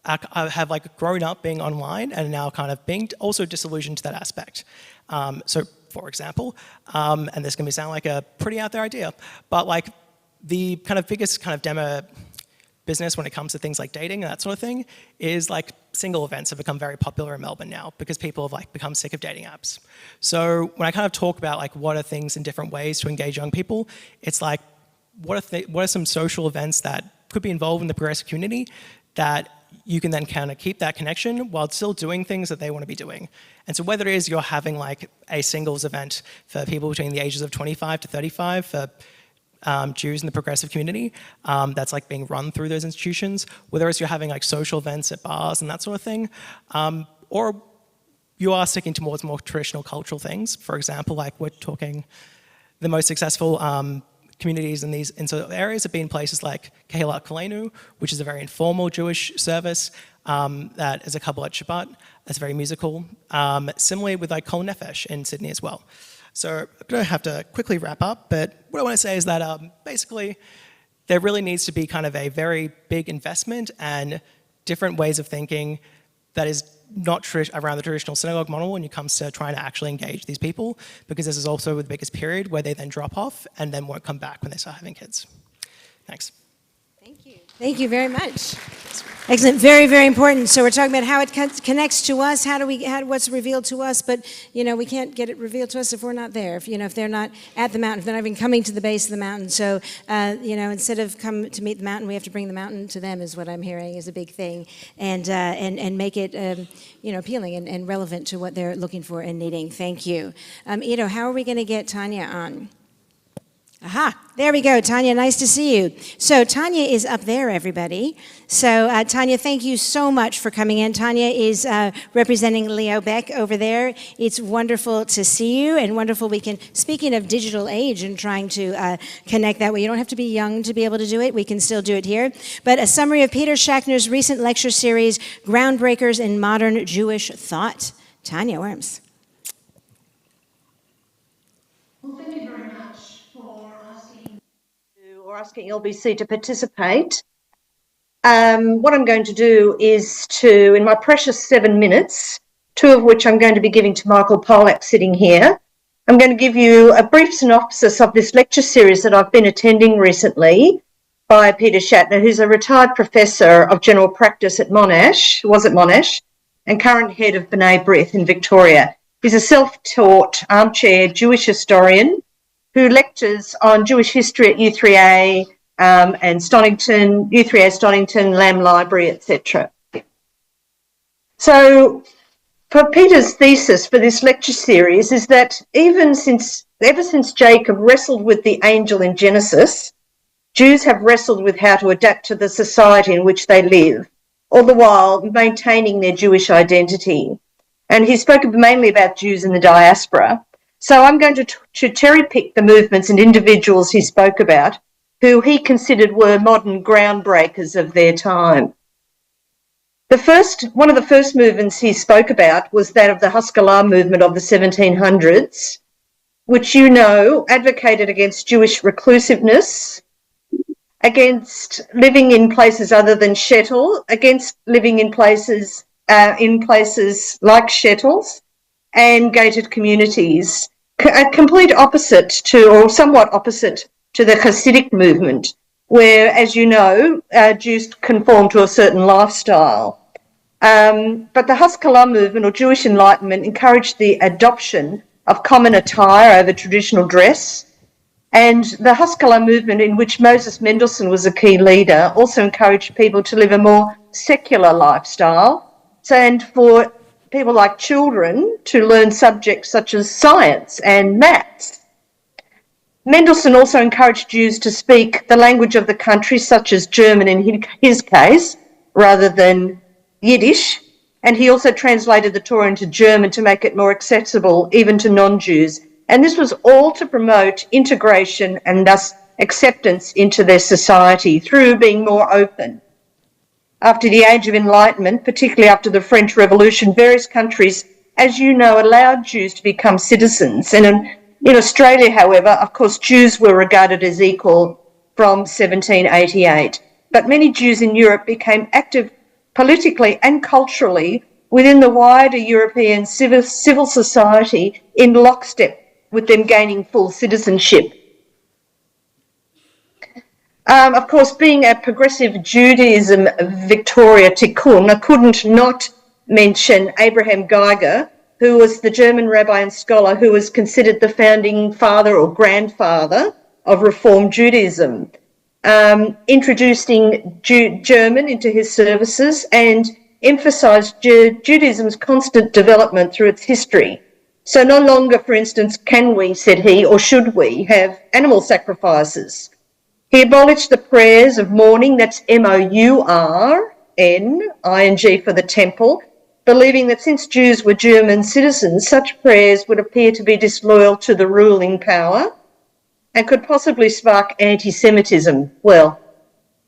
have like grown up being online and now kind of being also disillusioned to that aspect. So for example, and this can sound like a pretty out there idea, but like the kind of biggest kind of demo business when it comes to things like dating and that sort of thing is like single events have become very popular in Melbourne now because people have like become sick of dating apps. So when I kind of talk about like what are things in different ways to engage young people, it's like what are some social events that could be involved in the progressive community that you can then kind of keep that connection while still doing things that they want to be doing. And so whether it is you're having like a singles event for people between the ages of 25 to 35 for Jews in the progressive community that's like being run through those institutions, whether it's you're having like social events at bars and that sort of thing, or you are sticking towards more traditional cultural things. For example, like we're talking the most successful communities in these sort of areas have been places like Kehilat Kolenu, which is a very informal Jewish service that is a couple at Shabbat. That's very musical. Similarly with like Kol Nefesh in Sydney as well. So I'm going to have to quickly wrap up, but what I want to say is that basically there really needs to be kind of a very big investment and different ways of thinking that is not around the traditional synagogue model when it comes to trying to actually engage these people, because this is also the biggest period where they then drop off and then won't come back when they start having kids. Thanks. Thank you. Thank you very much. Excellent. Very, very important. So we're talking about how it connects to us, what's revealed to us, but, we can't get it revealed to us if we're not there, if they're not at the mountain, if they're not even coming to the base of the mountain. So, instead of come to meet the mountain, we have to bring the mountain to them is what I'm hearing is a big thing, and make it, appealing and relevant to what they're looking for and needing. Thank you. Ido, how are we going to get Tanya on? Aha, there we go. Tanya, nice to see you. So Tanya is up there, everybody. So Tanya, thank you so much for coming in. Tanya is representing Leo Beck over there. It's wonderful to see you and wonderful we can, speaking of digital age and trying to connect that way, you don't have to be young to be able to do it. We can still do it here. But a summary of Peter Schachner's recent lecture series, Groundbreakers in Modern Jewish Thought. Tanya Worms. Well, thank you very much for asking LBC to participate. What I'm going to do is in my precious 7 minutes, 2 of which I'm going to be giving to Michael Polak sitting here, I'm going to give you a brief synopsis of this lecture series that I've been attending recently by Peter Shatner, who's a retired professor of general practice at Monash, and current head of B'nai B'rith in Victoria. He's a self-taught armchair Jewish historian who lectures on Jewish history at U3A and Stonington, U3A Stonington, Lamb Library, etc. So for Peter's thesis for this lecture series is that ever since Jacob wrestled with the angel in Genesis, Jews have wrestled with how to adapt to the society in which they live, all the while maintaining their Jewish identity. And he spoke mainly about Jews in the diaspora. So I'm going to cherry-pick the movements and individuals he spoke about who he considered were modern groundbreakers of their time. One of the first movements he spoke about was that of the Haskalah movement of the 1700s, which advocated against Jewish reclusiveness, against living in places other than shtetl, against living in places like shtels and gated communities, a complete opposite or somewhat opposite to the Hasidic movement, where, as you know, Jews conform to a certain lifestyle. But the Haskalah movement or Jewish Enlightenment encouraged the adoption of common attire over traditional dress. And the Haskalah movement, in which Moses Mendelssohn was a key leader, also encouraged people to live a more secular lifestyle. And for people like children to learn subjects such as science and maths. Mendelssohn also encouraged Jews to speak the language of the country, such as German in his case, rather than Yiddish. And he also translated the Torah into German to make it more accessible even to non-Jews. And this was all to promote integration and thus acceptance into their society through being more open. After the Age of Enlightenment, particularly after the French Revolution, various countries, as you know, allowed Jews to become citizens. And in Australia, however, of course, Jews were regarded as equal from 1788. But many Jews in Europe became active politically and culturally within the wider European civil society in lockstep with them gaining full citizenship. Of course, being a progressive Judaism Victoria Tikkun, I couldn't not mention Abraham Geiger, who was the German rabbi and scholar who was considered the founding father or grandfather of Reform Judaism, introducing German into his services and emphasised Judaism's constant development through its history. So no longer, for instance, can we, said he, or should we, have animal sacrifices. He abolished the prayers of mourning, that's mourning for the temple, believing that since Jews were German citizens, such prayers would appear to be disloyal to the ruling power and could possibly spark anti-Semitism. Well,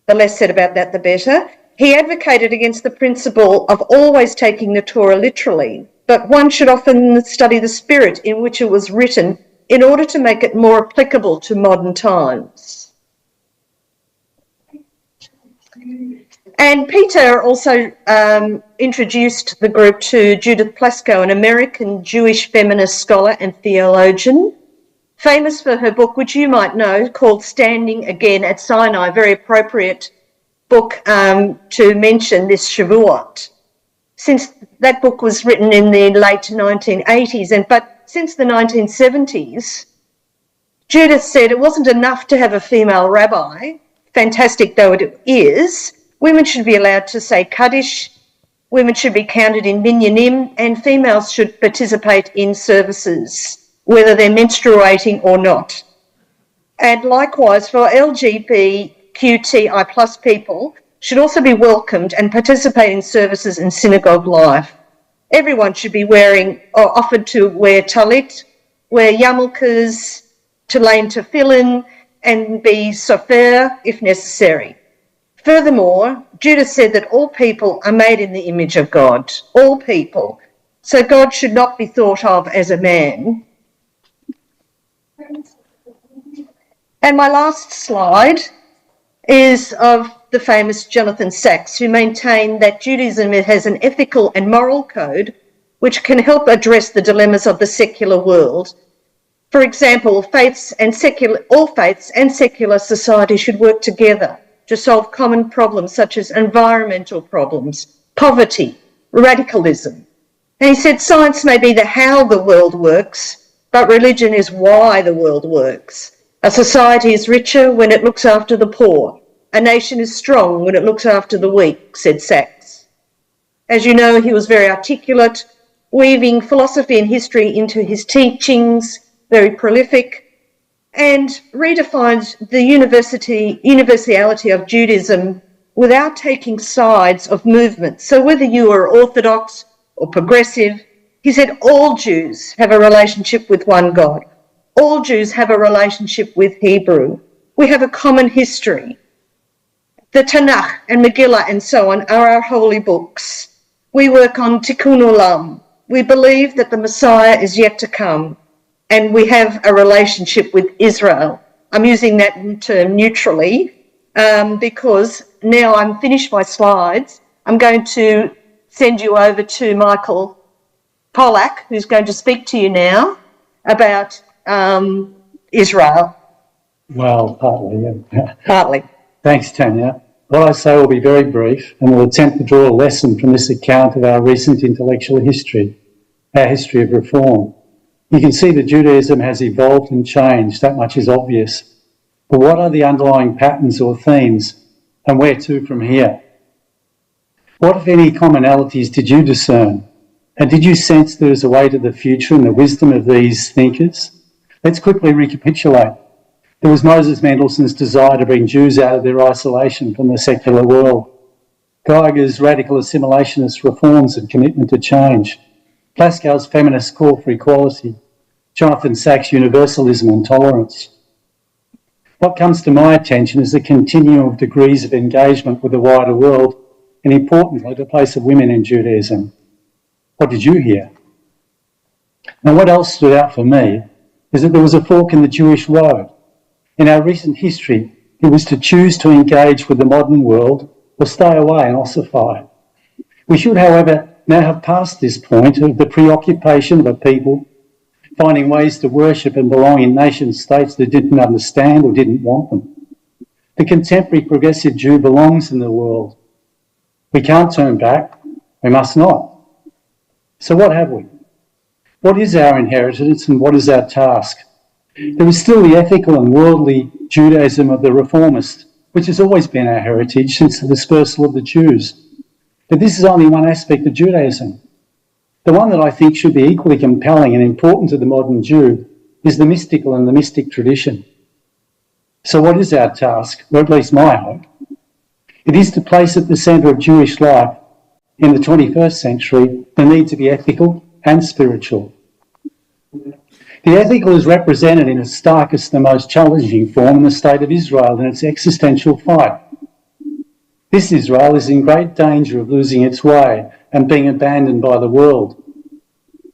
the less said about that, the better. He advocated against the principle of always taking the Torah literally, but one should often study the spirit in which it was written in order to make it more applicable to modern times. And Peter also introduced the group to Judith Plaskow, an American Jewish feminist scholar and theologian, famous for her book, which you might know, called Standing Again at Sinai, very appropriate book to mention this Shavuot. Since that book was written in the late 1980s, but since the 1970s, Judith said it wasn't enough to have a female rabbi, fantastic though it is. Women should be allowed to say Kaddish, women should be counted in minyanim, and females should participate in services, whether they're menstruating or not. And likewise, for LGBTQI plus people, should also be welcomed and participate in services in synagogue life. Everyone should be wearing, or offered to wear talit, wear yarmulkes, to lay in tefillin, and be sofer if necessary. Furthermore, Judith said that all people are made in the image of God, all people. So God should not be thought of as a man. And my last slide is of the famous Jonathan Sacks, who maintained that Judaism has an ethical and moral code which can help address the dilemmas of the secular world. For example, all faiths and secular society should work together to solve common problems such as environmental problems, poverty, radicalism. And he said science may be the how the world works, but religion is why the world works. A society is richer when it looks after the poor. A nation is strong when it looks after the weak, said Sacks. As you know, he was very articulate, weaving philosophy and history into his teachings, very prolific, and redefined the universality of Judaism without taking sides of movements. So whether you are Orthodox or progressive, he said all Jews have a relationship with one God. All Jews have a relationship with Hebrew. We have a common history. The Tanakh and Megillah and so on are our holy books. We work on Tikkun Olam. We believe that the Messiah is yet to come, and we have a relationship with Israel. I'm using that term neutrally because now I'm finished my slides. I'm going to send you over to Michael Pollack, who's going to speak to you now about Israel. Well, partly, yeah. Partly. Thanks, Tanya. What I say will be very brief and will attempt to draw a lesson from this account of our recent intellectual history, our history of reform. You can see that Judaism has evolved and changed, that much is obvious. But what are the underlying patterns or themes, and where to from here? What, if any, commonalities did you discern? And did you sense there is a way to the future in the wisdom of these thinkers? Let's quickly recapitulate. There was Moses Mendelssohn's desire to bring Jews out of their isolation from the secular world. Geiger's radical assimilationist reforms and commitment to change. Plaskow's feminist call for equality. Jonathan Sacks' universalism and tolerance. What comes to my attention is the continuum of degrees of engagement with the wider world and importantly, the place of women in Judaism. What did you hear? And what else stood out for me is that there was a fork in the Jewish road. In our recent history, it was to choose to engage with the modern world or stay away and ossify. We should, however, now have passed this point of the preoccupation of a people finding ways to worship and belong in nation states that didn't understand or didn't want them. The contemporary progressive Jew belongs in the world. We can't turn back. We must not. So what have we? What is our inheritance and what is our task? There is still the ethical and worldly Judaism of the reformist, which has always been our heritage since the dispersal of the Jews. But this is only one aspect of Judaism. The one that I think should be equally compelling and important to the modern Jew is the mystical and the mystic tradition. So what is our task, or at least my hope? It is to place at the centre of Jewish life in the 21st century the need to be ethical and spiritual. The ethical is represented in its starkest and most challenging form in the state of Israel in its existential fight. This Israel is in great danger of losing its way and being abandoned by the world.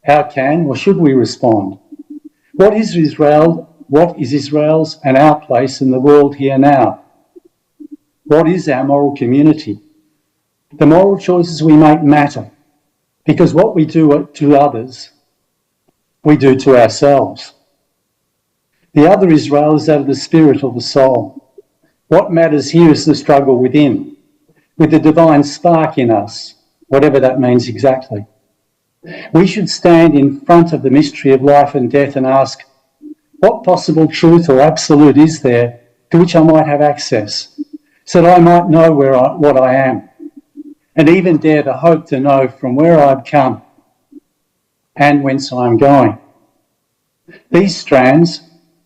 How can or should we respond? What is Israel's and our place in the world here now? What is our moral community? The moral choices we make matter because what we do to others, we do to ourselves. The other Israel is that of the spirit or the soul. What matters here is the struggle within, with the divine spark in us, whatever that means exactly. We should stand in front of the mystery of life and death and ask, what possible truth or absolute is there to which I might have access, so that I might know what I am, and even dare to hope to know from where I've come and whence I'm going. These strands,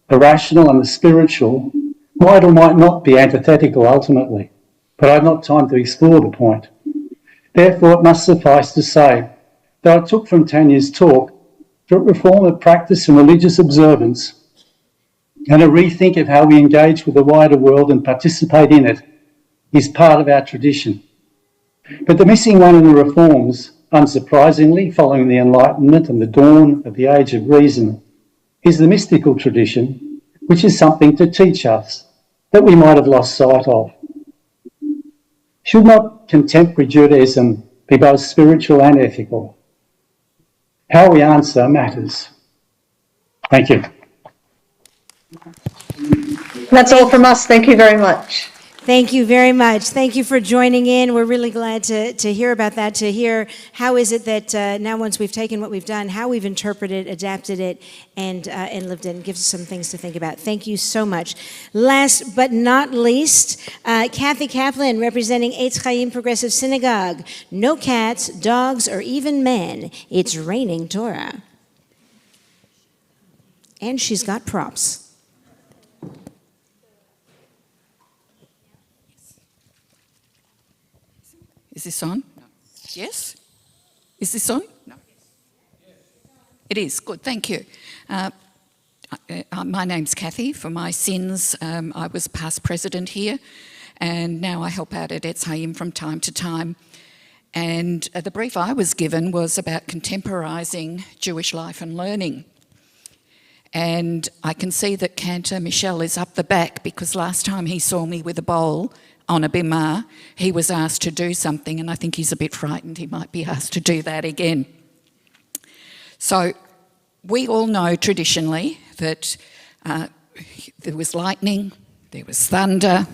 the rational and the spiritual, might or might not be antithetical ultimately, but I've not time to explore the point. Therefore, it must suffice to say that I took from Tanya's talk that reform of practice and religious observance and a rethink of how we engage with the wider world and participate in it is part of our tradition. But the missing one in the reforms, unsurprisingly, following the Enlightenment and the dawn of the Age of Reason, is the mystical tradition, which is something to teach us that we might have lost sight of. Should not contemporary Judaism be both spiritual and ethical? How we answer matters. Thank you. That's all from us. Thank you very much. Thank you very much. Thank you for joining in. We're really glad to hear about that, to hear how is it that now once we've taken what we've done, how we've interpreted, adapted it, and lived it, and gives us some things to think about. Thank you so much. Last but not least, Kathy Kaplan, representing Eitz Chaim Progressive Synagogue. No cats, dogs, or even men. It's raining Torah. And she's got props. Is this on? No. Yes? Is this on? No. It is. Good, thank you. My name's Kathy. For my sins, I was past president here, and now I help out at Eitz Chaim from time to time. And the brief I was given was about contemporising Jewish life and learning. And I can see that Cantor Michel is up the back because last time he saw me with a bowl on a bimah, he was asked to do something, and I think he's a bit frightened he might be asked to do that again. So we all know traditionally that there was lightning, there was thunder,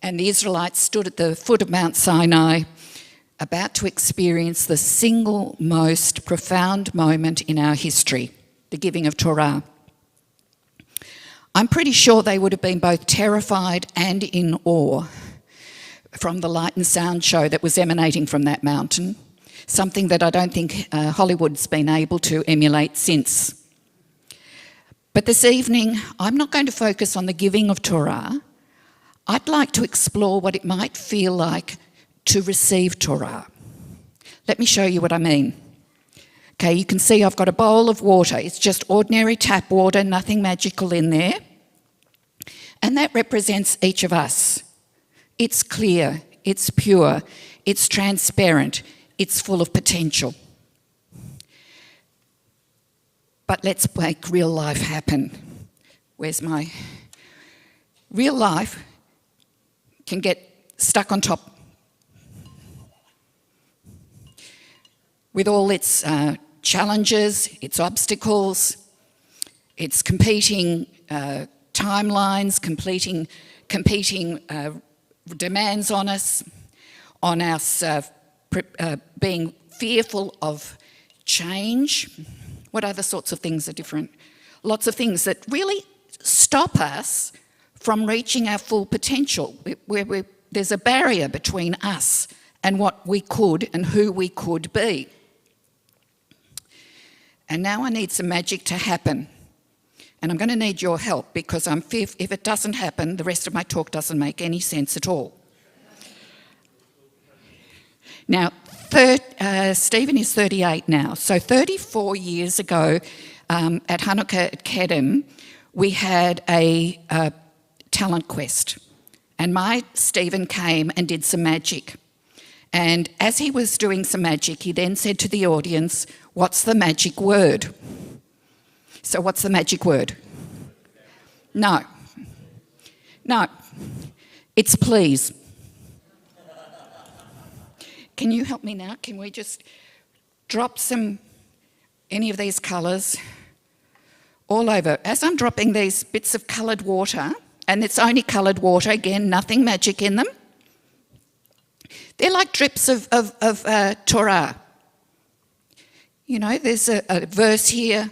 and the Israelites stood at the foot of Mount Sinai about to experience the single most profound moment in our history, the giving of Torah. I'm pretty sure they would have been both terrified and in awe from the light and sound show that was emanating from that mountain, something that I don't think Hollywood's been able to emulate since. But this evening, I'm not going to focus on the giving of Torah. I'd like to explore what it might feel like to receive Torah. Let me show you what I mean. Okay, you can see I've got a bowl of water. It's just ordinary tap water, nothing magical in there. And that represents each of us. It's clear, it's pure, it's transparent, it's full of potential. But let's make real life happen. Where's my... Real life can get stuck on top with all its challenges, its obstacles, its competing timelines, competing demands on us being fearful of change. What other sorts of things are different? Lots of things that really stop us from reaching our full potential. There's a barrier between us and what we could and who we could be. And now I need some magic to happen. And I'm going to need your help because if it doesn't happen, the rest of my talk doesn't make any sense at all. Now, Stephen is 38 now. So 34 years ago at Hanukkah at Kedem, we had a talent quest. And my Stephen came and did some magic. And as he was doing some magic, he then said to the audience, "What's the magic word?" So what's the magic word? No. It's please. Can you help me now? Can we just drop any of these colours all over? As I'm dropping these bits of coloured water, and it's only coloured water, again, nothing magic in them. They're like drips of Torah. You know, there's a verse here,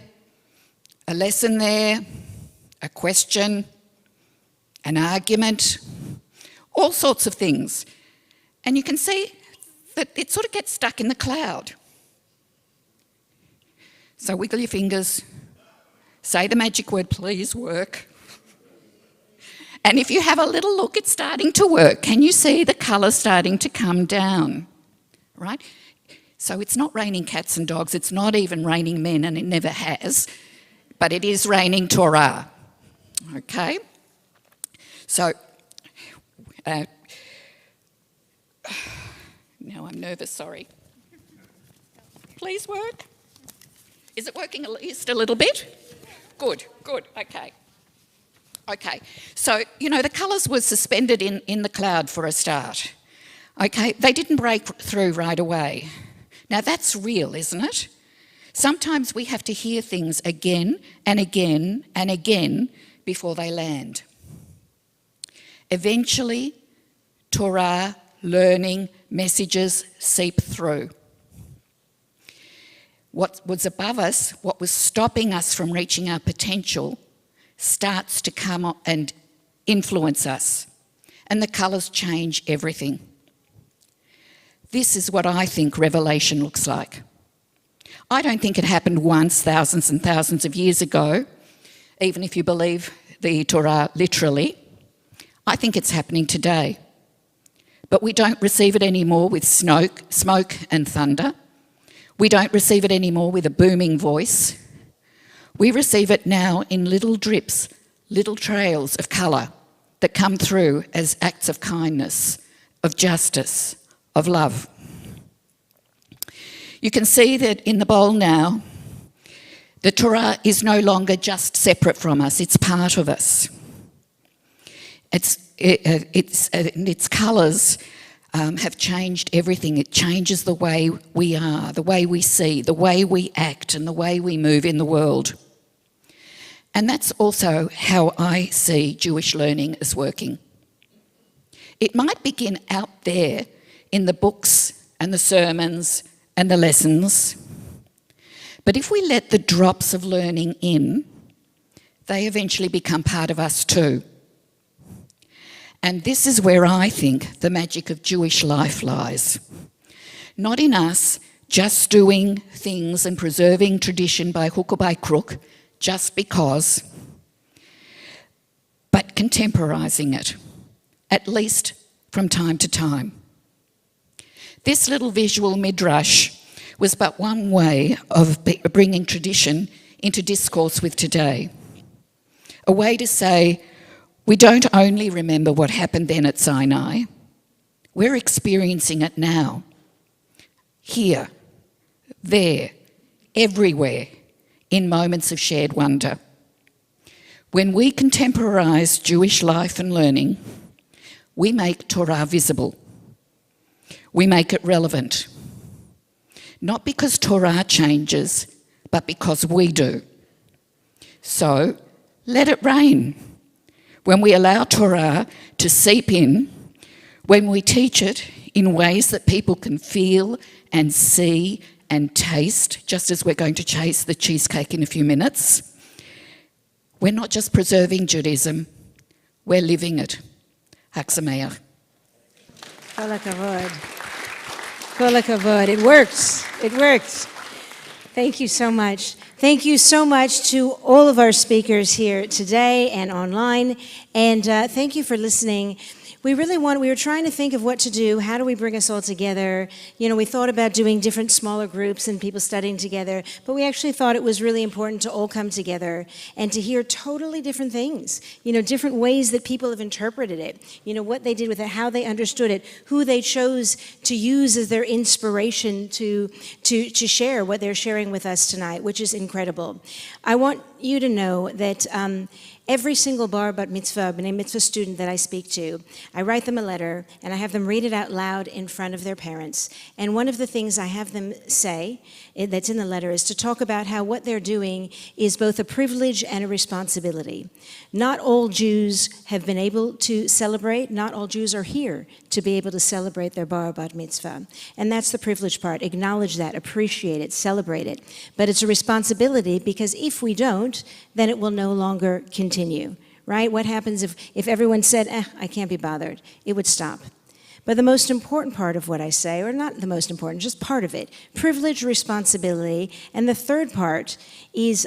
a lesson there, a question, an argument, all sorts of things. And you can see that it sort of gets stuck in the cloud. So wiggle your fingers, say the magic word, please work. And if you have a little look, it's starting to work. Can you see the colour starting to come down? Right? So it's not raining cats and dogs, it's not even raining men, and it never has, but it is raining Torah. Okay? So, now I'm nervous, sorry. Please work. Is it working at least a little bit? Good, okay. Okay, so, you know, the colours were suspended in the cloud for a start. Okay, they didn't break through right away. Now that's real, isn't it? Sometimes we have to hear things again and again and again before they land. Eventually, Torah, learning, messages seep through. What was above us, what was stopping us from reaching our potential, starts to come and influence us. And the colours change everything. This is what I think revelation looks like. I don't think it happened once, thousands and thousands of years ago, even if you believe the Torah literally. I think it's happening today. But we don't receive it anymore with smoke and thunder. We don't receive it anymore with a booming voice. We receive it now in little drips, little trails of colour that come through as acts of kindness, of justice, of love. You can see that in the bowl now, the Torah is no longer just separate from us, it's part of us. Its colours have changed everything. It changes the way we are, the way we see, the way we act, and the way we move in the world. And that's also how I see Jewish learning as working. It might begin out there in the books and the sermons and the lessons, but if we let the drops of learning in, they eventually become part of us too. And this is where I think the magic of Jewish life lies. Not in us just doing things and preserving tradition by hook or by crook, just because, but contemporising it, at least from time to time. This little visual midrash was but one way of bringing tradition into discourse with today. A way to say, we don't only remember what happened then at Sinai, We're experiencing it now. Here, there, everywhere, in moments of shared wonder. When we contemporise Jewish life and learning, we make Torah visible. We make it relevant. Not because Torah changes, but because we do. So, let it rain. When we allow Torah to seep in, when we teach it in ways that people can feel and see and taste, just as we're going to taste the cheesecake in a few minutes, we're not just preserving Judaism, we're living it. Hag Sameach. Kol hakavod. Kol hakavod. It works. It works. Thank you so much. Thank you so much to all of our speakers here today and online. And thank you for listening. We were trying to think of what to do. How do we bring us all together? You know, we thought about doing different smaller groups and people studying together, but we actually thought it was really important to all come together and to hear totally different things, you know, different ways that people have interpreted it, you know, what they did with it, how they understood it, who they chose to use as their inspiration to share what they're sharing with us tonight, which is incredible. I want you to know that every single bar bat mitzvah, b'nai mitzvah student that I speak to, I write them a letter and I have them read it out loud in front of their parents. And one of the things I have them say that's in the letter is to talk about how what they're doing is both a privilege and a responsibility. Not all Jews have been able to celebrate, not all Jews are here to be able to celebrate their bar bat mitzvah. And that's the privilege part. Acknowledge that, appreciate it, celebrate it. But it's a responsibility because if we don't, then it will no longer continue, right? What happens if everyone said, I can't be bothered? It would stop. But the most important part of what I say, or not the most important, just part of it, privilege, responsibility, and the third part is,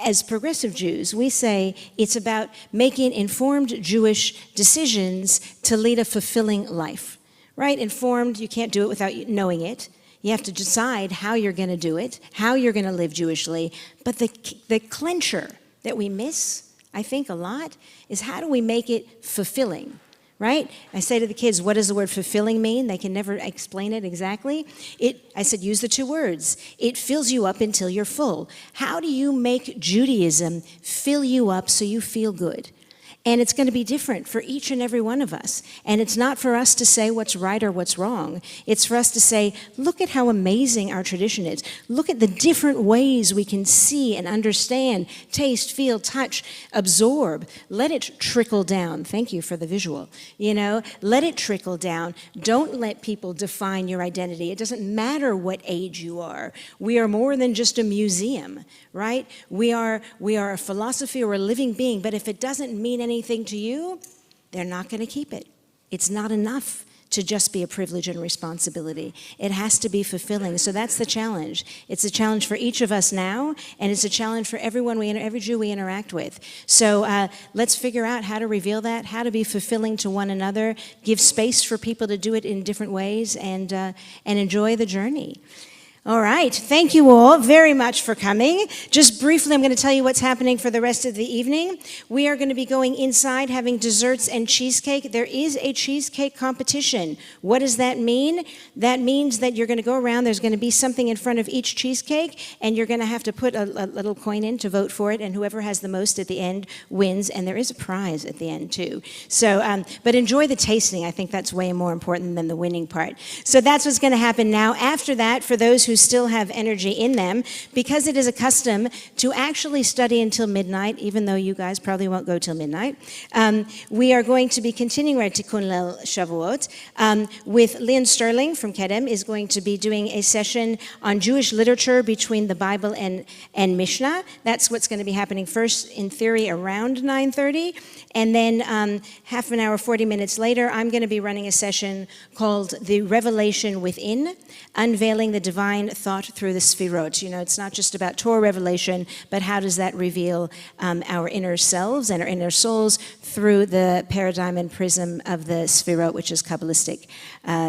as progressive Jews, we say it's about making informed Jewish decisions to lead a fulfilling life, right? Informed, you can't do it without knowing it. You have to decide how you're going to do it, how you're going to live Jewishly. But the clincher that we miss, I think, a lot, is how do we make it fulfilling, right? I say to the kids, what does the word fulfilling mean? They can never explain it exactly. I said, use the two words. It fills you up until you're full. How do you make Judaism fill you up so you feel good? And it's going to be different for each and every one of us. And it's not for us to say what's right or what's wrong. It's for us to say, look at how amazing our tradition is. Look at the different ways we can see and understand, taste, feel, touch, absorb. Let it trickle down. Thank you for the visual. You know, let it trickle down. Don't let people define your identity. It doesn't matter what age you are. We are more than just a museum, right? We are a philosophy or a living being, but if it doesn't mean anything to you, they're not going to keep it. It's not enough to just be a privilege and responsibility. It has to be fulfilling. So that's the challenge. It's a challenge for each of us now, and it's a challenge for every Jew we interact with. So let's figure out how to reveal that, how to be fulfilling to one another, give space for people to do it in different ways, and enjoy the journey. All right. Thank you all very much for coming. Just briefly, I'm going to tell you what's happening for the rest of the evening. We are going to be going inside, having desserts and cheesecake. There is a cheesecake competition. What does that mean? That means that you're going to go around. There's going to be something in front of each cheesecake, and you're going to have to put a little coin in to vote for it, and whoever has the most at the end wins, and there is a prize at the end, too. So, but enjoy the tasting. I think that's way more important than the winning part. So that's what's going to happen now. After that, for those who still have energy in them, because it is a custom to actually study until midnight, even though you guys probably won't go till midnight. We are going to be continuing our Tikkun Leil Shavuot with Leon Sterling from Kedem is going to be doing a session on Jewish literature between the Bible and Mishnah. That's what's going to be happening first, in theory, around 9:30. And then half an hour, 40 minutes later, I'm going to be running a session called The Revelation Within, Unveiling the Divine divine thought through the Sfirot. You know, it's not just about Torah revelation, but how does that reveal our inner selves and our inner souls through the paradigm and prism of the Sfirot, which is Kabbalistic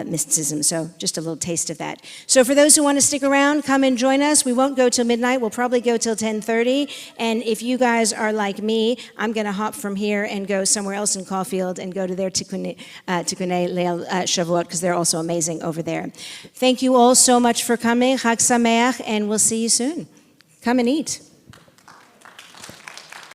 mysticism. So just a little taste of that. So for those who want to stick around, come and join us. We won't go till midnight. We'll probably go till 10:30. And if you guys are like me, I'm going to hop from here and go somewhere else in Caulfield and go to their Tikkun Leil Shavuot, because they're also amazing over there. Thank you all so much for coming. Chag Sameach, and we'll see you soon. Come and eat.